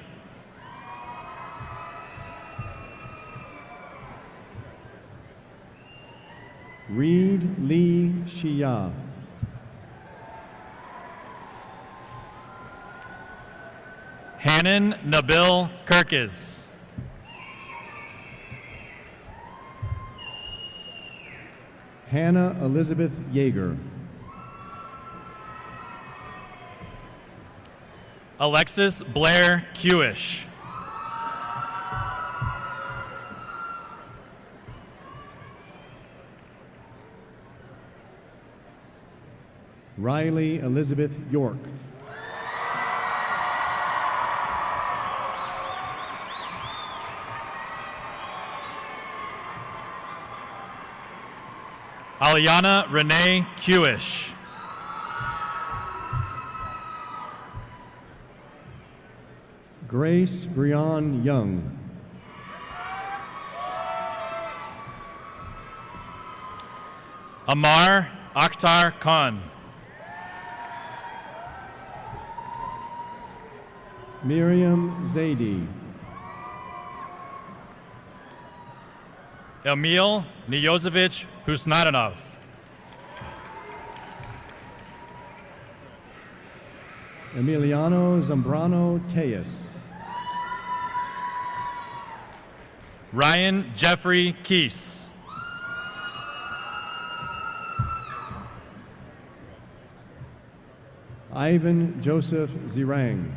Reed Lee Shia. Hannon Nabil Kirkis. Hannah Elizabeth Yeager. Alexis Blair Kewish. Riley Elizabeth York. Aliana Renee Kewish. Grace Breon Young. Amar Akhtar Khan. Miriam Zaidi. Emil Niyozevich Husnadanov. Emiliano Zambrano Tejas. Ryan Jeffrey Keese. Ivan Joseph Zirang.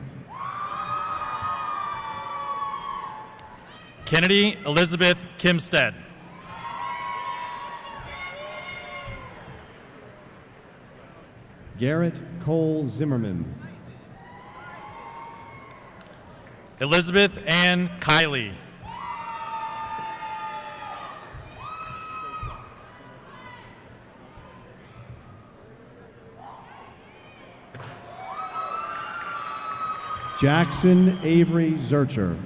Kennedy Elizabeth Kimstead. Garrett Cole Zimmerman. Elizabeth Ann Kiley. Jackson Avery Zurcher.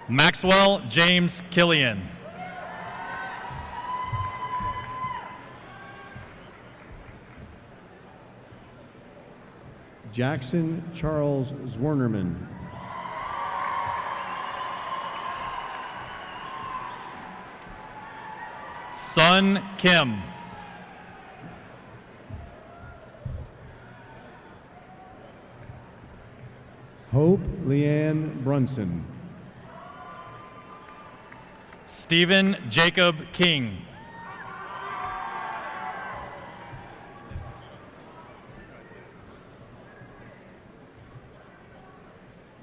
Maxwell James Killian. Jackson Charles Zwernerman. Sun Kim. Hope Leanne Brunson. Stephen Jacob King.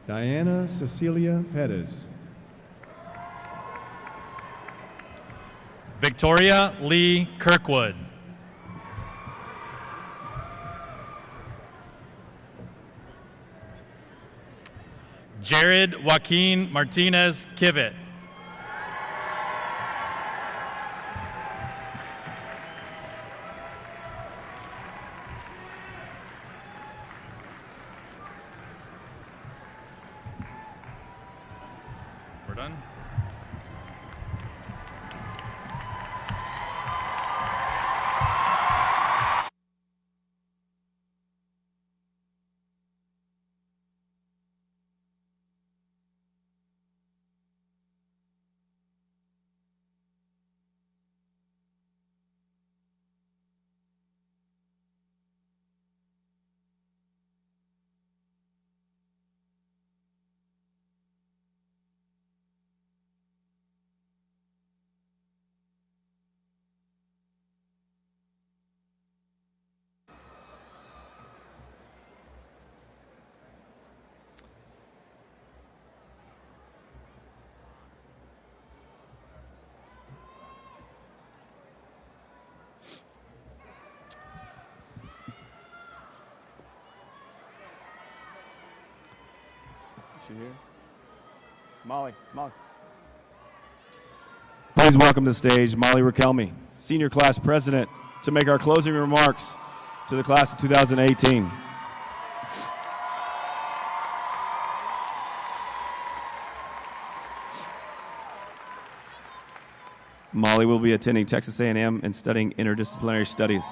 Diana Cecilia Pettis. Victoria Lee Kirkwood. Jared Joaquin Martinez Kivett. We're done. You here? Molly. Please welcome to the stage Molly Rakelme, Senior Class President, to make our closing remarks to the class of 2018. Molly will be attending Texas A&M and studying interdisciplinary studies.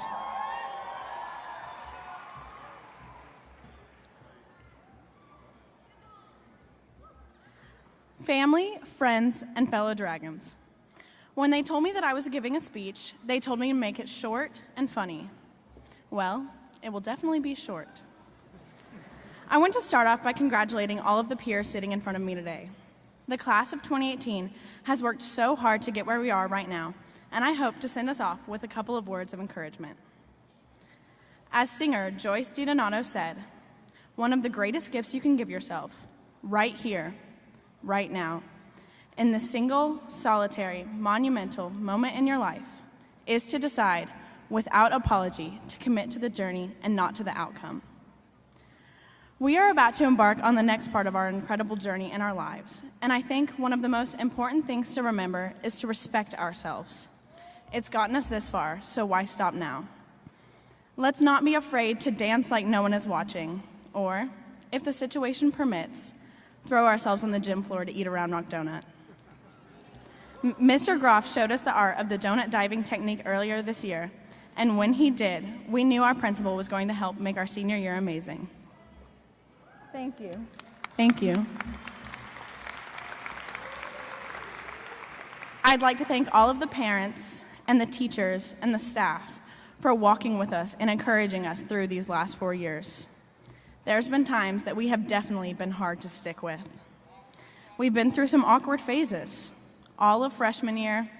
Family, friends, and fellow Dragons. When they told me that I was giving a speech, they told me to make it short and funny. Well, it will definitely be short. I want to start off by congratulating all of the peers sitting in front of me today. The class of 2018 has worked so hard to get where we are right now, and I hope to send us off with a couple of words of encouragement. As singer Joyce DiDonato said, one of the greatest gifts you can give yourself, right here, right now, in the single, solitary, monumental moment in your life, is to decide, without apology, to commit to the journey and not to the outcome. We are about to embark on the next part of our incredible journey in our lives, and I think one of the most important things to remember is to respect ourselves. It's gotten us this far, so why stop now? Let's not be afraid to dance like no one is watching, or, if the situation permits, throw ourselves on the gym floor to eat a Round Rock donut. Mr. Groff showed us the art of the donut diving technique earlier this year, and when he did, we knew our principal was going to help make our senior year amazing. Thank you. Thank you. I'd like to thank all of the parents and the teachers and the staff for walking with us and encouraging us through these last 4 years. There's been times that we have definitely been hard to stick with. We've been through some awkward phases, all of freshman year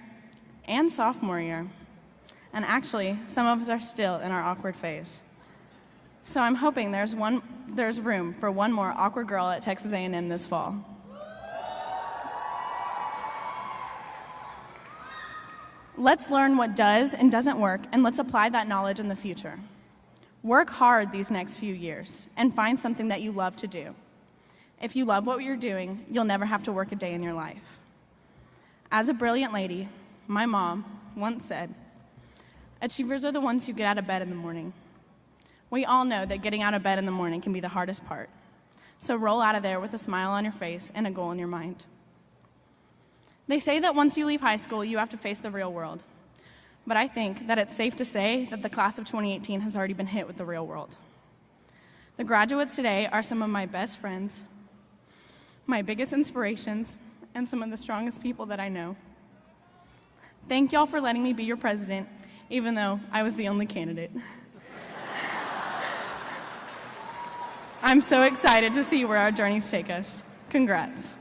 and sophomore year. And actually, some of us are still in our awkward phase. So I'm hoping there's room for one more awkward girl at Texas A&M this fall. Let's learn what does and doesn't work, and let's apply that knowledge in the future. Work hard these next few years and find something that you love to do. If you love what you're doing, you'll never have to work a day in your life. As a brilliant lady, my mom once said, "Achievers are the ones who get out of bed in the morning." We all know that getting out of bed in the morning can be the hardest part. So roll out of there with a smile on your face and a goal in your mind. They say that once you leave high school, you have to face the real world. But I think that it's safe to say that the class of 2018 has already been hit with the real world. The graduates today are some of my best friends, my biggest inspirations, and some of the strongest people that I know. Thank y'all for letting me be your president, even though I was the only candidate. I'm so excited to see where our journeys take us. Congrats.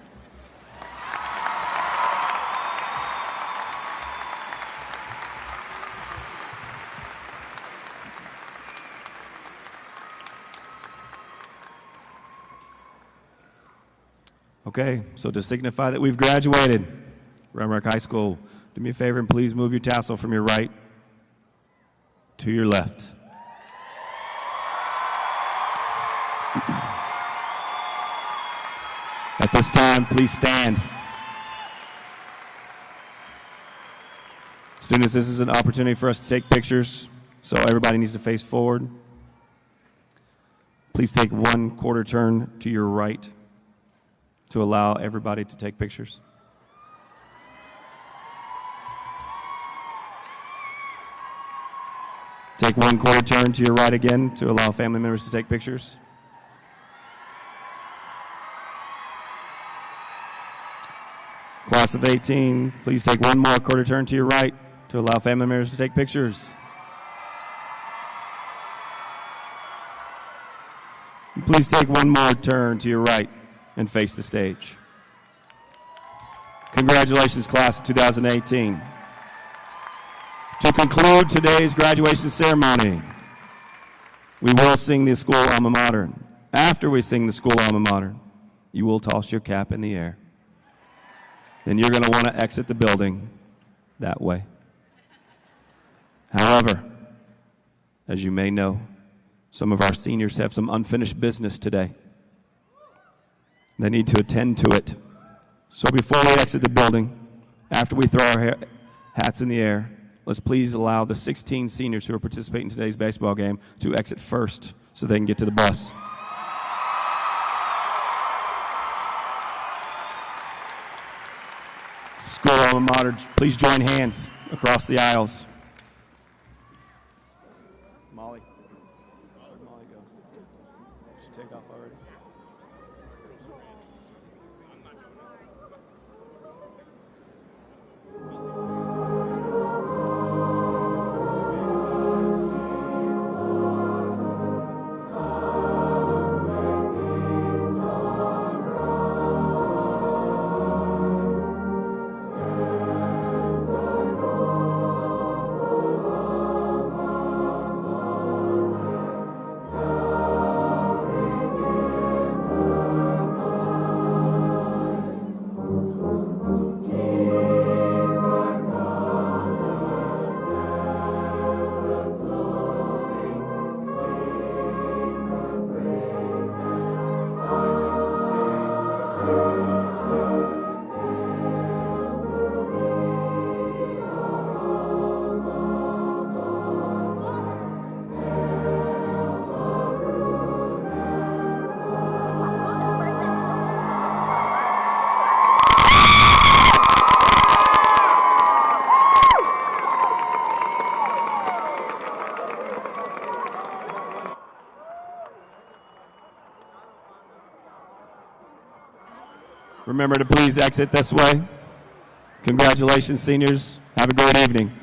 Okay, so to signify that we've graduated, Round Rock High School, do me a favor and please move your tassel from your right to your left. At this time, please stand. Students, this is an opportunity for us to take pictures, so everybody needs to face forward. Please take 1/4 turn to your right to allow everybody to take pictures. Take 1/4 turn to your right again to allow family members to take pictures. Class of 18, please take one more 1/4 turn to your right to allow family members to take pictures. And please take one more turn to your right and face the stage. Congratulations, class of 2018. To conclude today's graduation ceremony, we will sing the school alma mater. After we sing the school alma mater, you will toss your cap in the air. Then you're going to want to exit the building that way. However, as you may know, some of our seniors have some unfinished business today. They need to attend to it. So before we exit the building, after we throw our hats in the air, let's please allow the 16 seniors who are participating in today's baseball game to exit first so they can get to the bus. School alma mater, please join hands across the aisles. Molly. Where'd Molly go? Did she take off already? Remember to please exit this way. Congratulations, seniors. Have a great evening.